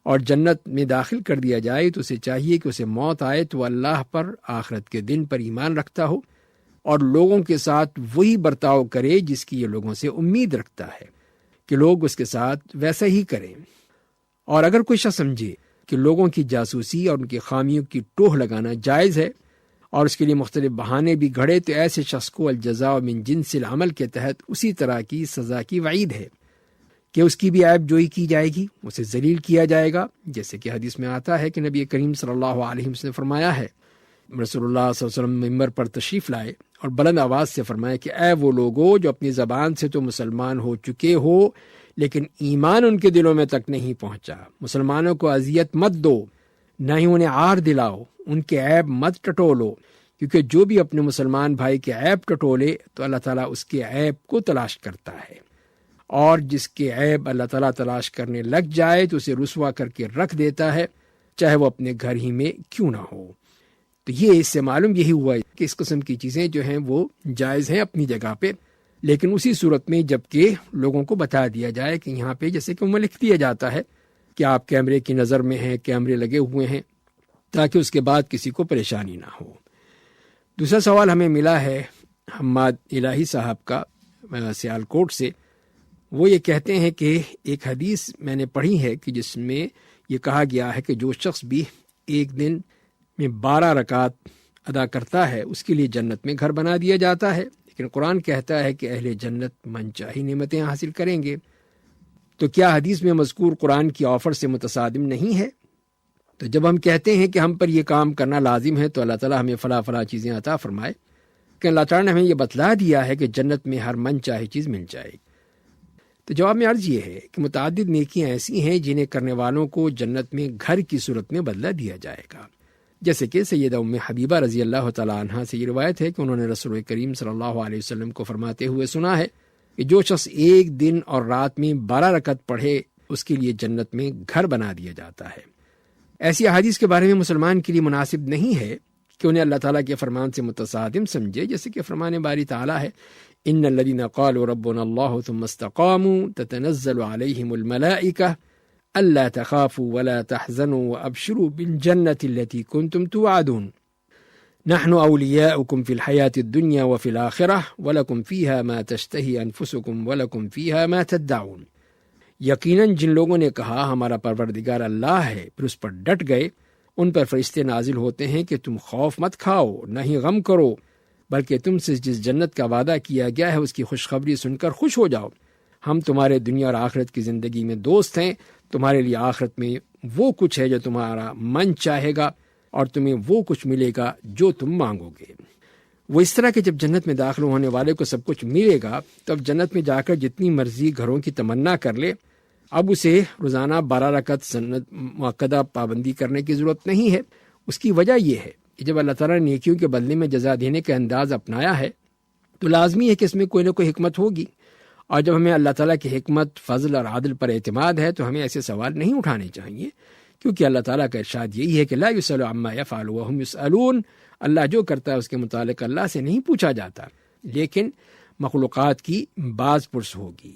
اور جنت میں داخل کر دیا جائے، تو اسے چاہیے کہ اسے موت آئے تو اللہ پر، آخرت کے دن پر ایمان رکھتا ہو اور لوگوں کے ساتھ وہی برتاؤ کرے جس کی یہ لوگوں سے امید رکھتا ہے کہ لوگ اس کے ساتھ ویسا ہی کریں۔ اور اگر کوئی شخص سمجھے کہ لوگوں کی جاسوسی اور ان کی خامیوں کی ٹوہ لگانا جائز ہے اور اس کے لیے مختلف بہانے بھی گھڑے، تو ایسے شخص کو الجزاء من جنس العمل کے تحت اسی طرح کی سزا کی وعید ہے کہ اس کی بھی عیب جوئی کی جائے گی، اسے ذلیل کیا جائے گا، جیسے کہ حدیث میں آتا ہے کہ نبی کریم صلی اللہ علیہ وسلم نے فرمایا ہے، رسول اللہ صلی اللہ علیہ وسلم ممبر پر تشریف لائے اور بلند آواز سے فرمائے کہ اے وہ لوگو جو اپنی زبان سے تو مسلمان ہو چکے ہو لیکن ایمان ان کے دلوں میں تک نہیں پہنچا، مسلمانوں کو اذیت مت دو، نہ ہی انہیں عار دلاؤ، ان کے عیب مت ٹٹولو، کیونکہ جو بھی اپنے مسلمان بھائی کے عیب ٹٹولے تو اللہ تعالیٰ اس کے عیب کو تلاش کرتا ہے، اور جس کے عیب اللہ تعالیٰ تلاش کرنے لگ جائے تو اسے رسوا کر کے رکھ دیتا ہے، چاہے وہ اپنے گھر ہی میں کیوں نہ ہو۔ تو یہ اس سے معلوم یہی ہوا کہ اس قسم کی چیزیں جو ہیں وہ جائز ہیں اپنی جگہ پہ، لیکن اسی صورت میں جب کہ لوگوں کو بتا دیا جائے کہ یہاں پہ جیسے کہ وہ لکھ دیا جاتا ہے کہ آپ کیمرے کی نظر میں ہیں، کیمرے لگے ہوئے ہیں، تاکہ اس کے بعد کسی کو پریشانی نہ ہو۔ دوسرا سوال ہمیں ملا ہے حماد الہی صاحب کا سیالکوٹ سے۔ وہ یہ کہتے ہیں کہ ایک حدیث میں نے پڑھی ہے کہ جس میں یہ کہا گیا ہے کہ جو شخص بھی ایک دن میں 12 رکعت ادا کرتا ہے اس کے لیے جنت میں گھر بنا دیا جاتا ہے، لیکن قرآن کہتا ہے کہ اہل جنت من چاہی نعمتیں حاصل کریں گے۔ تو کیا حدیث میں مذکور قرآن کی آفر سے متصادم نہیں ہے؟ تو جب ہم کہتے ہیں کہ ہم پر یہ کام کرنا لازم ہے تو اللہ تعالیٰ ہمیں فلاں چیزیں عطا فرمائے، کہ اللہ تعالیٰ نے ہمیں یہ بتلا دیا ہے کہ جنت میں ہر من چاہی چیز مل جائے گی۔ تو جواب میں عرض یہ ہے کہ متعدد نیکیاں ایسی ہیں جنہیں کرنے والوں کو جنت میں گھر کی صورت میں بدلہ دیا جائے گا، جیسے کہ سیدہ ام حبیبہ رضی اللہ تعالیٰ عنہ سے یہ روایت ہے کہ انہوں نے رسول کریم صلی اللہ علیہ وسلم کو فرماتے ہوئے سنا ہے کہ جو شخص ایک دن اور رات میں 12 رکعت پڑھے اس کے لیے جنت میں گھر بنا دیا جاتا ہے۔ ایسی احادیث کے بارے میں مسلمان کے لیے مناسب نہیں ہے کہ انہیں اللہ تعالیٰ کے فرمان سے متصادم سمجھے، جیسے کہ فرمان باری تعالیٰ ہے ان الذين قالوا ربنا الله ثم استقاموا تتنزل عليهم الملائكة الا تخافوا ولا تحزنوا وابشروا بالجنة التي كنتم توعدون نحن اولياؤكم في الحياة الدنيا وفي الآخرة ولكم فيها ما تشتهي انفسكم ولكم فيها ما تدعون۔ یقیناً جن لوگوں نے کہا ہمارا پروردگار اللہ ہے پھر اس پر ڈٹ گئے، ان پر فرشتے نازل ہوتے ہیں کہ تم خوف مت کھاؤ نہ ہی غم کرو، بلکہ تم سے جس جنت کا وعدہ کیا گیا ہے اس کی خوشخبری سن کر خوش ہو جاؤ۔ ہم تمہارے دنیا اور آخرت کی زندگی میں دوست ہیں، تمہارے لیے آخرت میں وہ کچھ ہے جو تمہارا من چاہے گا اور تمہیں وہ کچھ ملے گا جو تم مانگو گے۔ وہ اس طرح کہ جب جنت میں داخل ہونے والے کو سب کچھ ملے گا تو اب جنت میں جا کر جتنی مرضی گھروں کی تمنا کر لے، اب اسے روزانہ 12 رکعت سنت مؤکدہ پابندی کرنے کی ضرورت نہیں ہے۔ اس کی وجہ یہ ہے کہ جب اللہ تعالیٰ نے نیکیوں کے بدلے میں جزا دینے کا انداز اپنایا ہے تو لازمی ہے کہ اس میں کوئی نہ کوئی حکمت ہوگی، اور جب ہمیں اللہ تعالیٰ کی حکمت، فضل اور عدل پر اعتماد ہے تو ہمیں ایسے سوال نہیں اٹھانے چاہیے، کیونکہ اللہ تعالیٰ کا ارشاد یہی ہے کہ لا یسأل عما یفعل وهم یسألون، اللہ جو کرتا ہے اس کے متعلق اللہ سے نہیں پوچھا جاتا، لیکن مخلوقات کی باز پرس ہوگی۔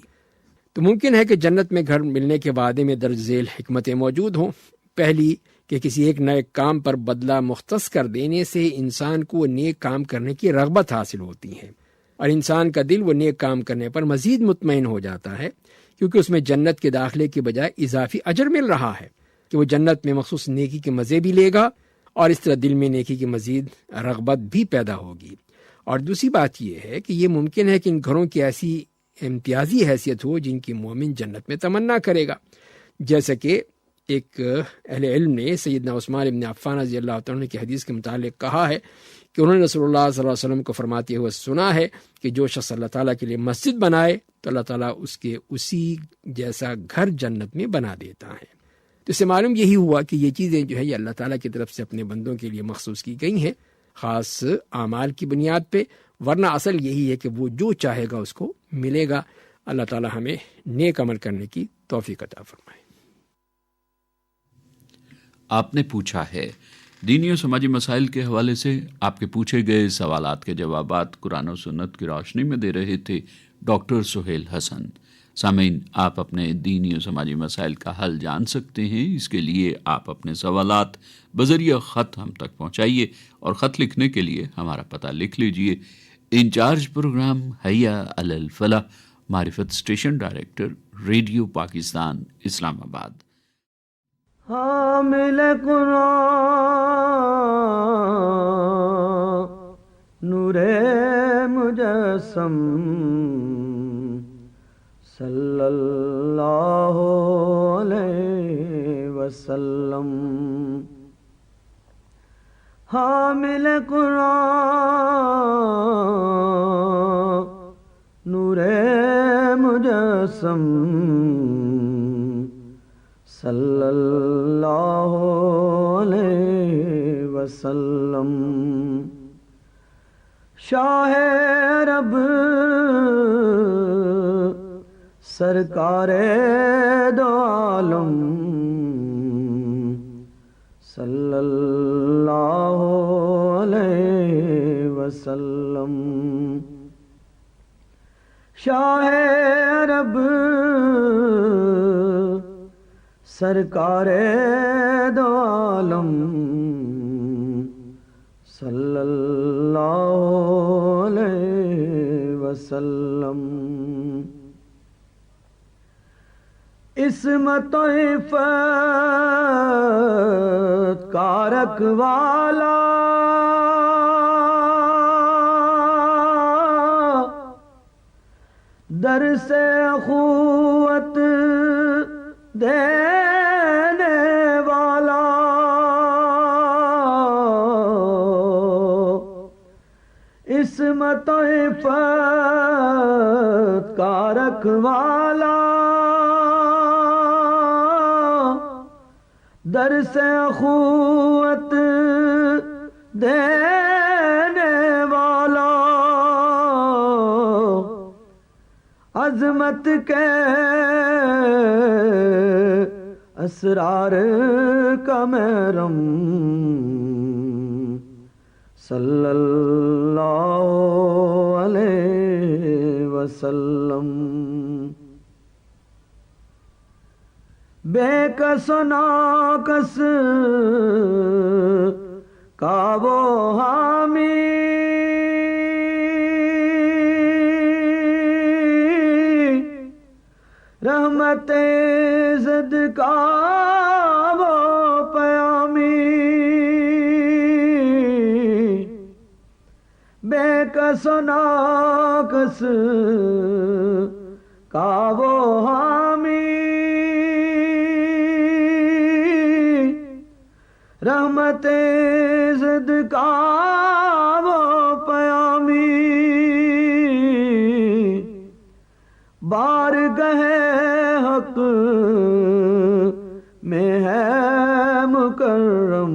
تو ممکن ہے کہ جنت میں گھر ملنے کے وعدے میں درج ذیل حکمتیں موجود ہوں۔ پہلی کہ کسی ایک نئے کام پر بدلہ مختص کر دینے سے انسان کو وہ نیک کام کرنے کی رغبت حاصل ہوتی ہے، اور انسان کا دل وہ نیک کام کرنے پر مزید مطمئن ہو جاتا ہے، کیونکہ اس میں جنت کے داخلے کے بجائے اضافی اجر مل رہا ہے کہ وہ جنت میں مخصوص نیکی کے مزے بھی لے گا، اور اس طرح دل میں نیکی کی مزید رغبت بھی پیدا ہوگی۔ اور دوسری بات یہ ہے کہ یہ ممکن ہے کہ ان گھروں کی ایسی امتیازی حیثیت ہو جن کی مومن جنت میں تمنا کرے گا، جیسا کہ ایک اہل علم نے سیدنا عثمان ابن عفان رضی اللہ عنہ کی حدیث کے متعلق کہا ہے کہ انہوں نے رسول اللہ صلی اللہ علیہ وسلم کو فرماتے ہوئے سنا ہے کہ جو شخص اللہ تعالیٰ کے لیے مسجد بنائے تو اللہ تعالیٰ اس کے اسی جیسا گھر جنت میں بنا دیتا ہے۔ تو اس سے معلوم یہی ہوا کہ یہ چیزیں جو ہے یہ اللہ تعالیٰ کی طرف سے اپنے بندوں کے لیے مخصوص کی گئی ہیں، خاص اعمال کی بنیاد پہ، ورنہ اصل یہی ہے کہ وہ جو چاہے گا اس کو ملے گا۔ اللہ تعالیٰ ہمیں نیک عمل کرنے کی توفیق عطا فرمائے۔
آپ نے پوچھا ہے، دینی و سماجی مسائل کے حوالے سے آپ کے پوچھے گئے سوالات کے جوابات قرآن و سنت کی روشنی میں دے رہے تھے ڈاکٹر سہیل حسن۔ سامعین، آپ اپنے دینی و سماجی مسائل کا حل جان سکتے ہیں۔ اس کے لیے آپ اپنے سوالات بذریعہ خط ہم تک پہنچائیے، اور خط لکھنے کے لیے ہمارا پتہ لکھ لیجئے۔ انچارج پروگرام حیا علی الفلاح، معرفت اسٹیشن ڈائریکٹر، ریڈیو پاکستان، اسلام آباد۔
حامل قرآن نور مجسم صلی اللہ علیہ وسلم، حامل قرآن نور مجسم صلی اللہ علیہ وسلم شاہ عرب سرکار دو عالم صلی اللہ علیہ وسلم شاہ عرب سرکار دو عالم صلی اللہ علیہ وسلم عصمت و عفت کا رکھوالا در سے اخوت دینے والا عصمت و عفت کا رکھوالا در سے اخوت دینے والا عظمت کے اسرار کا محرم صلی اللہ علیہ وسلم بے کس و ناکس کا وہ حامی رحمت زد کا وہ پیامی بے کس و ناکس کا وہ حامی رحمت زد کا وہ پیامی بارگاہ حق میں ہے مکرم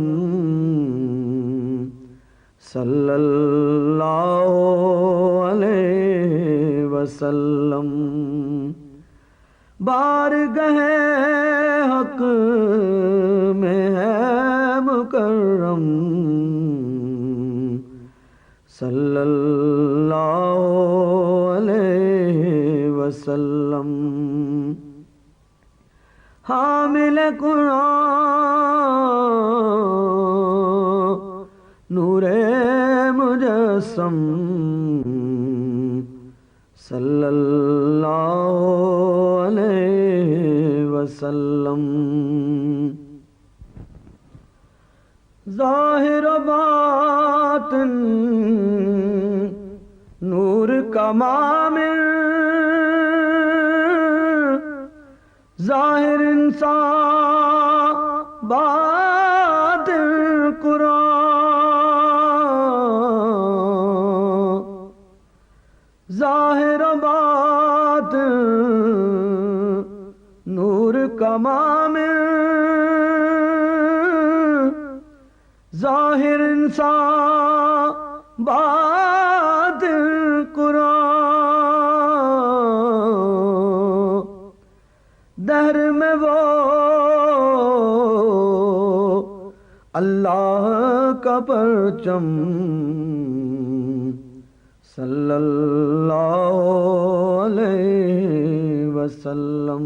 صلی اللہ علیہ وسلم بارگاہ حق میں ہے مکرم صلی اللہ علیہ وسلم حامل قرآن نور مجسم صلی اللہ علیہ وسلم ظاہر و باطن نور کا معامر ظاہر انسان باطن قرآن ظاہر و باطن نور کا معامر ظاہر انسان باطن قرآن دہر میں وہ اللہ کا پرچم صلی اللہ علیہ وسلم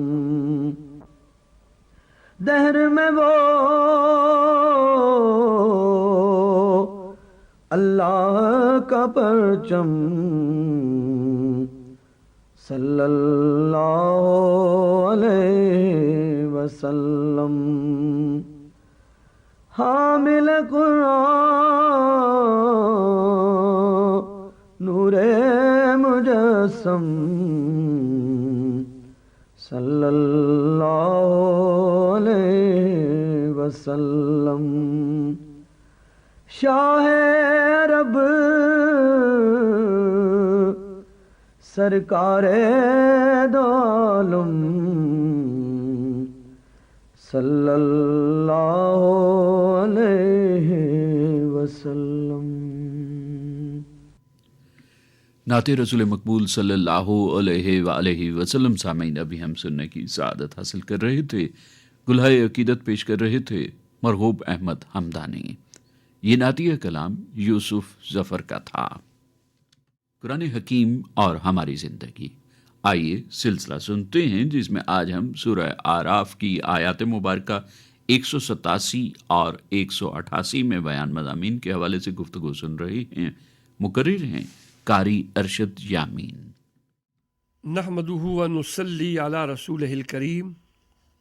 دہر میں وہ اللہ کا پرچم صلی اللہ علیہ وسلم حامل قرآن نور مجسم صلی اللہ علیہ وسلم شاہ رب سرکار دو عالم صلی اللہ علیہ وسلم۔
نعت رسول مقبول صلی اللہ علیہ وآلہ وسلم سامعین، ابھی ہم سننے کی سعادت حاصل کر رہے تھے، گلہائے عقیدت پیش کر رہے تھے مرغوب احمد حمدانی۔ یہ نعتیہ کلام یوسف ظفر کا تھا۔ قرآن حکیم اور ہماری زندگی، آئیے سلسلہ سنتے ہیں جس میں آج ہم سورہ اعراف کی آیات مبارکہ 187 اور 188 میں بیان مضامین کے حوالے سے گفتگو سن رہے ہیں۔ مقرر ہیں قاری ارشد یامین۔
نحمدہ ونصلی علی رسولہ الکریم،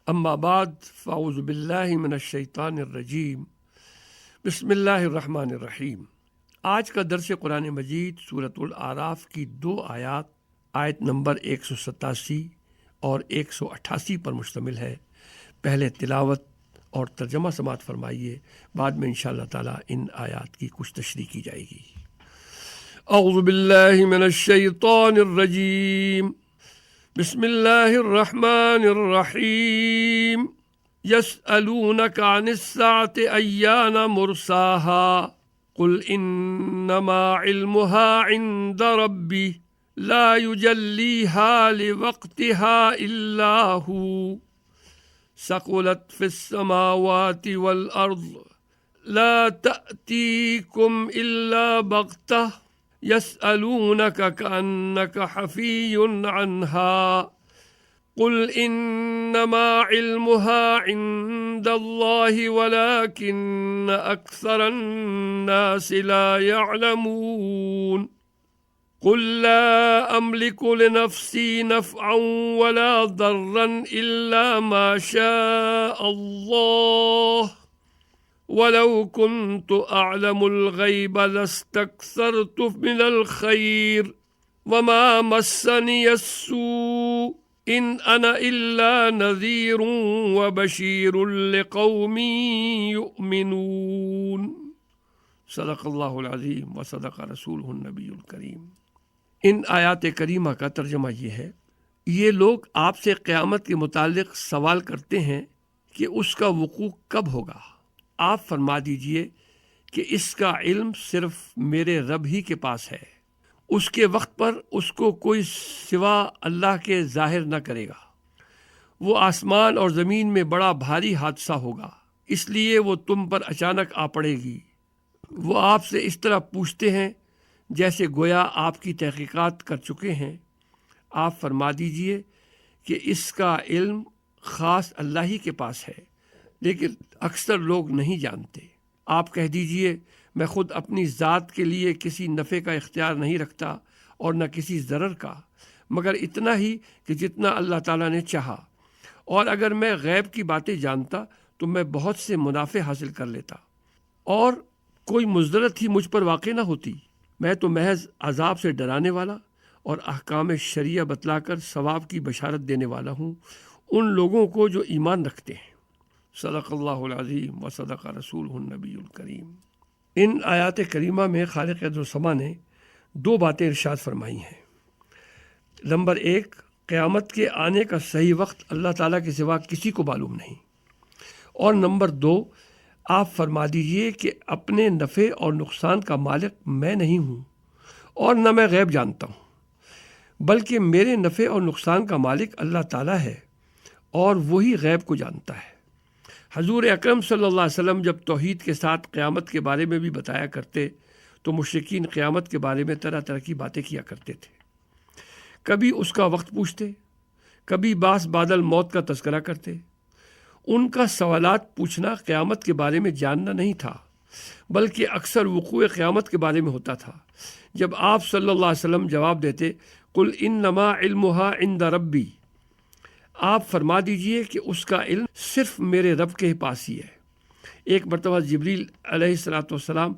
اما بعد فاعوذ باللہ من الشیطان الرجیم، بسم اللہ الرحمن الرحیم۔ آج کا درس قرآن مجید سورۃ الاعراف کی 2 آیات، آیت نمبر 187 اور 188 پر مشتمل ہے۔ پہلے تلاوت اور ترجمہ سماعت فرمائیے، بعد میں انشاءاللہ تعالی ان آیات کی کچھ تشریح کی جائے گی۔ اعوذ باللہ من الشیطان الرجیم، بسم اللہ الرحمن الرحیم۔ یسألونک عن الساعة ایان مرساها قل انما علمها عند ربی لا يجليها لوقتها الا هو ثقلت في السماوات والارض لا تأتيكم الا بغتة يسألونك كأنك حفي عنها قل انما علمها عند الله ولكن اكثر الناس لا يعلمون قل لا املك لنفسي نفعا ولا ضرا الا ما شاء الله ولو كنت اعلم الغيب لاستكثرت من الخير وما مسني السوء ان انا الا نذير وبشير لقوم يؤمنون۔ صدق اللہ العظیم و صدق رسولہ النبی الکریم۔ ان آیات کریمہ کا ترجمہ یہ ہے، یہ لوگ آپ سے قیامت کے متعلق سوال کرتے ہیں کہ اس کا وقوع کب ہوگا۔ آپ فرما دیجئے کہ اس کا علم صرف میرے رب ہی کے پاس ہے، اس کے وقت پر اس کو کوئی سوا اللہ کے ظاہر نہ کرے گا۔ وہ آسمان اور زمین میں بڑا بھاری حادثہ ہوگا، اس لیے وہ تم پر اچانک آ پڑے گی۔ وہ آپ سے اس طرح پوچھتے ہیں جیسے گویا آپ کی تحقیقات کر چکے ہیں۔ آپ فرما دیجئے کہ اس کا علم خاص اللہ ہی کے پاس ہے، لیکن اکثر لوگ نہیں جانتے۔ آپ کہہ دیجئے میں خود اپنی ذات کے لیے کسی نفع کا اختیار نہیں رکھتا اور نہ کسی ضرر کا، مگر اتنا ہی کہ جتنا اللہ تعالیٰ نے چاہا، اور اگر میں غیب کی باتیں جانتا تو میں بہت سے منافع حاصل کر لیتا اور کوئی مضرت ہی مجھ پر واقع نہ ہوتی۔ میں تو محض عذاب سے ڈرانے والا اور احکام شریعہ بتلا کر ثواب کی بشارت دینے والا ہوں ان لوگوں کو جو ایمان رکھتے ہیں۔ صدق اللہ العظیم و صدق رسولہ النبی الکریم۔ ان آیات کریمہ میں خالق ارض و سما نے 2 باتیں ارشاد فرمائی ہیں۔ نمبر 1، قیامت کے آنے کا صحیح وقت اللہ تعالیٰ کے سوا کسی کو معلوم نہیں، اور نمبر 2، آپ فرما دیجئے کہ اپنے نفع اور نقصان کا مالک میں نہیں ہوں اور نہ میں غیب جانتا ہوں، بلکہ میرے نفع اور نقصان کا مالک اللہ تعالیٰ ہے اور وہی غیب کو جانتا ہے۔ حضور اکرم صلی اللہ علیہ وسلم جب توحید کے ساتھ قیامت کے بارے میں بھی بتایا کرتے تو مشرکین قیامت کے بارے میں طرح طرح کی باتیں کیا کرتے تھے۔ کبھی اس کا وقت پوچھتے، کبھی بعض بعد الموت کا تذکرہ کرتے۔ ان کا سوالات پوچھنا قیامت کے بارے میں جاننا نہیں تھا، بلکہ اکثر وقوع قیامت کے بارے میں ہوتا تھا۔ جب آپ صلی اللہ علیہ وسلم جواب دیتے قل انما علمها عند ربی، آپ فرما دیجئے کہ اس کا علم صرف میرے رب کے پاس ہی ہے۔ ایک مرتبہ جبریل علیہ السلام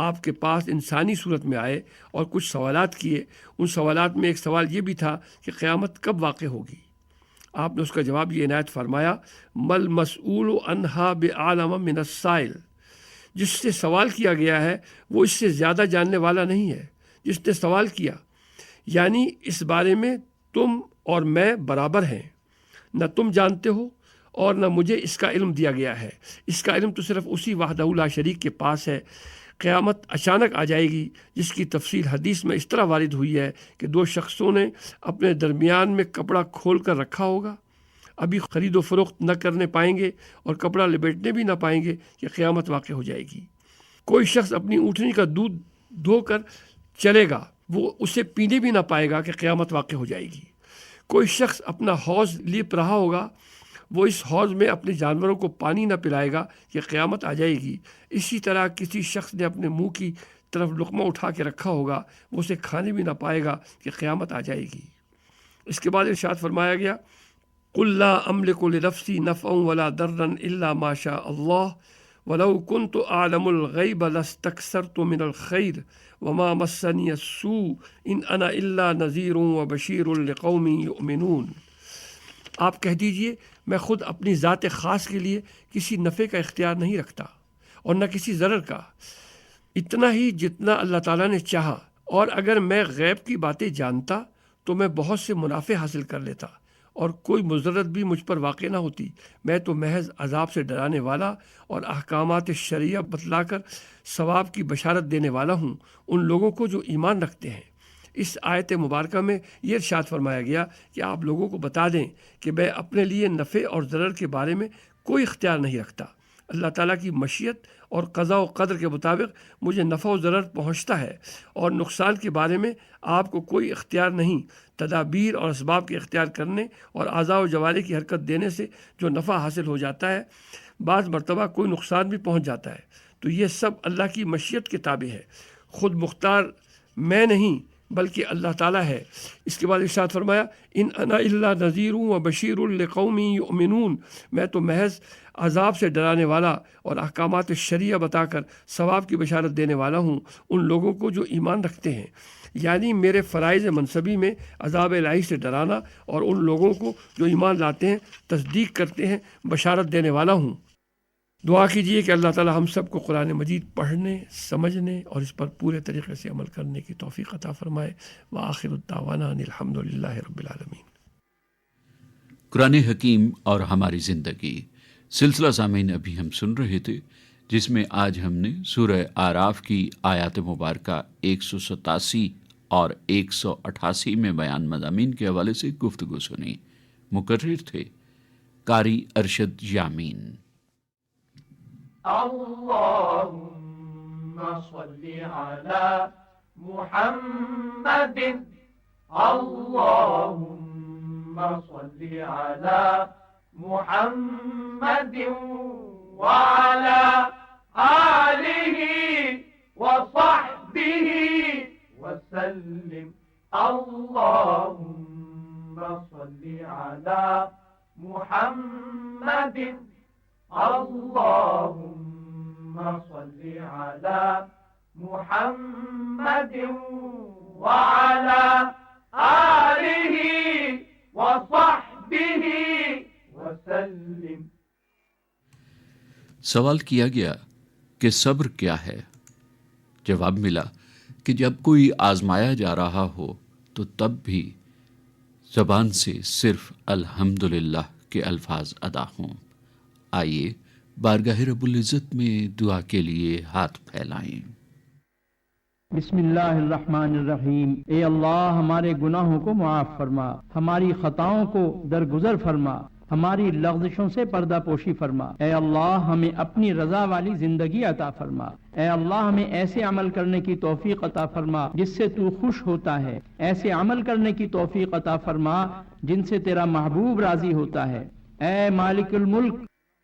آپ کے پاس انسانی صورت میں آئے اور کچھ سوالات کیے۔ ان سوالات میں ایک سوال یہ بھی تھا کہ قیامت کب واقع ہوگی۔ آپ نے اس کا جواب یہ عنایت فرمایا مل مسئول عنہا بعالم من السائل، جس سے سوال کیا گیا ہے وہ اس سے زیادہ جاننے والا نہیں ہے جس نے سوال کیا، یعنی اس بارے میں تم اور میں برابر ہیں، نہ تم جانتے ہو اور نہ مجھے اس کا علم دیا گیا ہے، اس کا علم تو صرف اسی وحدہ لا شریک کے پاس ہے۔ قیامت اچانک آ جائے گی، جس کی تفصیل حدیث میں اس طرح وارد ہوئی ہے کہ دو شخصوں نے اپنے درمیان میں کپڑا کھول کر رکھا ہوگا، ابھی خرید و فروخت نہ کرنے پائیں گے اور کپڑا لپیٹنے بھی نہ پائیں گے کہ قیامت واقع ہو جائے گی۔ کوئی شخص اپنی اونٹنی کا دودھ دھو کر چلے گا، وہ اسے پینے بھی نہ پائے گا کہ قیامت واقع ہو جائے گی۔ کوئی شخص اپنا حوض لیپ رہا ہوگا، وہ اس حوض میں اپنے جانوروں کو پانی نہ پلائے گا کہ قیامت آ جائے گی۔ اسی طرح کسی شخص نے اپنے منہ کی طرف لقمہ اٹھا کے رکھا ہوگا، وہ اسے کھانے بھی نہ پائے گا کہ قیامت آ جائے گی۔ اس کے بعد ارشاد فرمایا گیا، قُلْ لَا أَمْلِكُ لِنَفْسِي نَفْعًا وَلَا ضَرًّا إِلَّا مَا شَاءَ اللَّهُ وَلَوْ كُنْتُ أَعْلَمُ الْغَيْبَ لَاسْتَكْثَرْتُ مِنَ الْخَيْرِ وَمَا مَسَّنِيَ السُّوءُ إِنْ أَنَا إِلَّا نَذِيرٌ وَبَشِيرٌ لِقَوْمٍ يُؤْمِنُونَ۔ آپ کہہ دیجئے میں خود اپنی ذات خاص کے لیے کسی نفع کا اختیار نہیں رکھتا اور نہ کسی ضرر کا، اتنا ہی جتنا اللہ تعالیٰ نے چاہا، اور اگر میں غیب کی باتیں جانتا تو میں بہت سے منافع حاصل کر لیتا اور کوئی مضرت بھی مجھ پر واقع نہ ہوتی۔ میں تو محض عذاب سے ڈرانے والا اور احکامات شرعیہ بتلا کر ثواب کی بشارت دینے والا ہوں ان لوگوں کو جو ایمان رکھتے ہیں۔ اس آیت مبارکہ میں یہ ارشاد فرمایا گیا کہ آپ لوگوں کو بتا دیں کہ میں اپنے لیے نفع اور ضرر کے بارے میں کوئی اختیار نہیں رکھتا۔ اللہ تعالیٰ کی مشیت اور قضاء و قدر کے مطابق مجھے نفع و ضرر پہنچتا ہے، اور نقصان کے بارے میں آپ کو کوئی اختیار نہیں۔ تدابیر اور اسباب کے اختیار کرنے اور اعضاء و جوارح کی حرکت دینے سے جو نفع حاصل ہو جاتا ہے، بعض مرتبہ کوئی نقصان بھی پہنچ جاتا ہے، تو یہ سب اللہ کی مشیت کے تابع ہے، خود مختار میں نہیں بلکہ اللہ تعالیٰ ہے۔ اس کے بعد ارشاد فرمایا، ان انا الا نذیر و بشیر لقوم یؤمنون، میں تو محض عذاب سے ڈرانے والا اور احکامات شرعیہ بتا کر ثواب کی بشارت دینے والا ہوں ان لوگوں کو جو ایمان رکھتے ہیں، یعنی میرے فرائض منصبی میں عذاب الہی سے ڈرانا اور ان لوگوں کو جو ایمان لاتے ہیں تصدیق کرتے ہیں بشارت دینے والا ہوں۔ دعا کیجئے کہ اللہ تعالی ہم سب کو قرآن مجید پڑھنے، سمجھنے اور اس پر پورے طریقے سے عمل کرنے کی توفیق عطا فرمائے۔ وآخر الدعوانا ان الحمد للہ رب العالمین۔
قرآن حکیم اور ہماری زندگی سلسلہ سامعین ابھی ہم سن رہے تھے، جس میں آج ہم نے سورہ اعراف کی آیات مبارکہ 187 اور 188 میں بیان مضامین کے حوالے سے گفتگو سنی۔ مقرر تھے قاری ارشد یامین۔
اللهم صل على محمد اللهم صل على محمد وعلى آله وصحبه وسلم اللهم صل على محمد اللهم صل على محمد وعلى آله وصحبه وسلم۔
سوال کیا گیا کہ صبر کیا ہے؟ جواب ملا کہ جب کوئی آزمایا جا رہا ہو تو تب بھی زبان سے صرف الحمدللہ کے الفاظ ادا ہوں۔ آئیے بارگاہ رب العزت میں دعا کے لیے ہاتھ پھیلائیں۔
بسم اللہ الرحمن الرحیم۔ اے اللہ ہمارے گناہوں کو معاف فرما، ہماری خطاؤں کو درگزر فرما، ہماری لغزشوں سے پردہ پوشی فرما۔ اے اللہ ہمیں اپنی رضا والی زندگی عطا فرما۔ اے اللہ ہمیں ایسے عمل کرنے کی توفیق عطا فرما جس سے تو خوش ہوتا ہے، ایسے عمل کرنے کی توفیق عطا فرما جن سے تیرا محبوب راضی ہوتا ہے۔ اے مالک الملک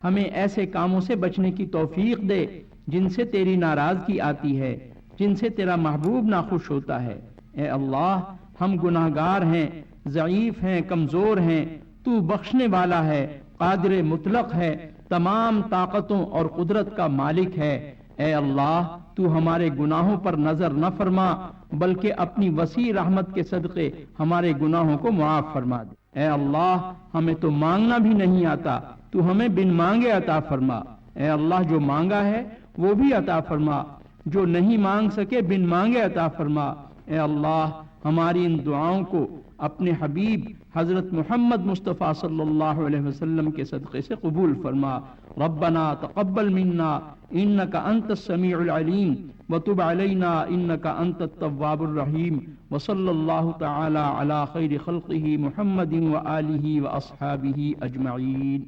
ہمیں ایسے کاموں سے بچنے کی توفیق دے جن سے تیری ناراضگی آتی ہے، جن سے تیرا محبوب ناخوش ہوتا ہے۔ اے اللہ ہم گناہگار ہیں، ضعیف ہیں، کمزور ہیں، تو بخشنے والا ہے، قادر مطلق ہے، تمام طاقتوں اور قدرت کا مالک ہے۔ اے اللہ تو ہمارے گناہوں پر نظر نہ فرما بلکہ اپنی وسیع رحمت کے صدقے ہمارے گناہوں کو معاف فرما دے۔ اے اللہ ہمیں تو مانگنا بھی نہیں آتا، تو ہمیں بن مانگے عطا فرما۔ اے اللہ جو مانگا ہے وہ بھی عطا فرما، جو نہیں مانگ سکے بن مانگے عطا فرما۔ اے اللہ ہماری ان دعاؤں کو اپنے حبیب حضرت محمد مصطفیٰ صلی اللہ علیہ وسلم کے صدقے سے قبول فرما۔ ربنا تقبل منا انک انت السمیع العلیم وتب علینا انک انت التواب الرحیم، وصلی اللہ تعالی علی خیر خلقہ محمد وآلہ واصحابہ اجمعین۔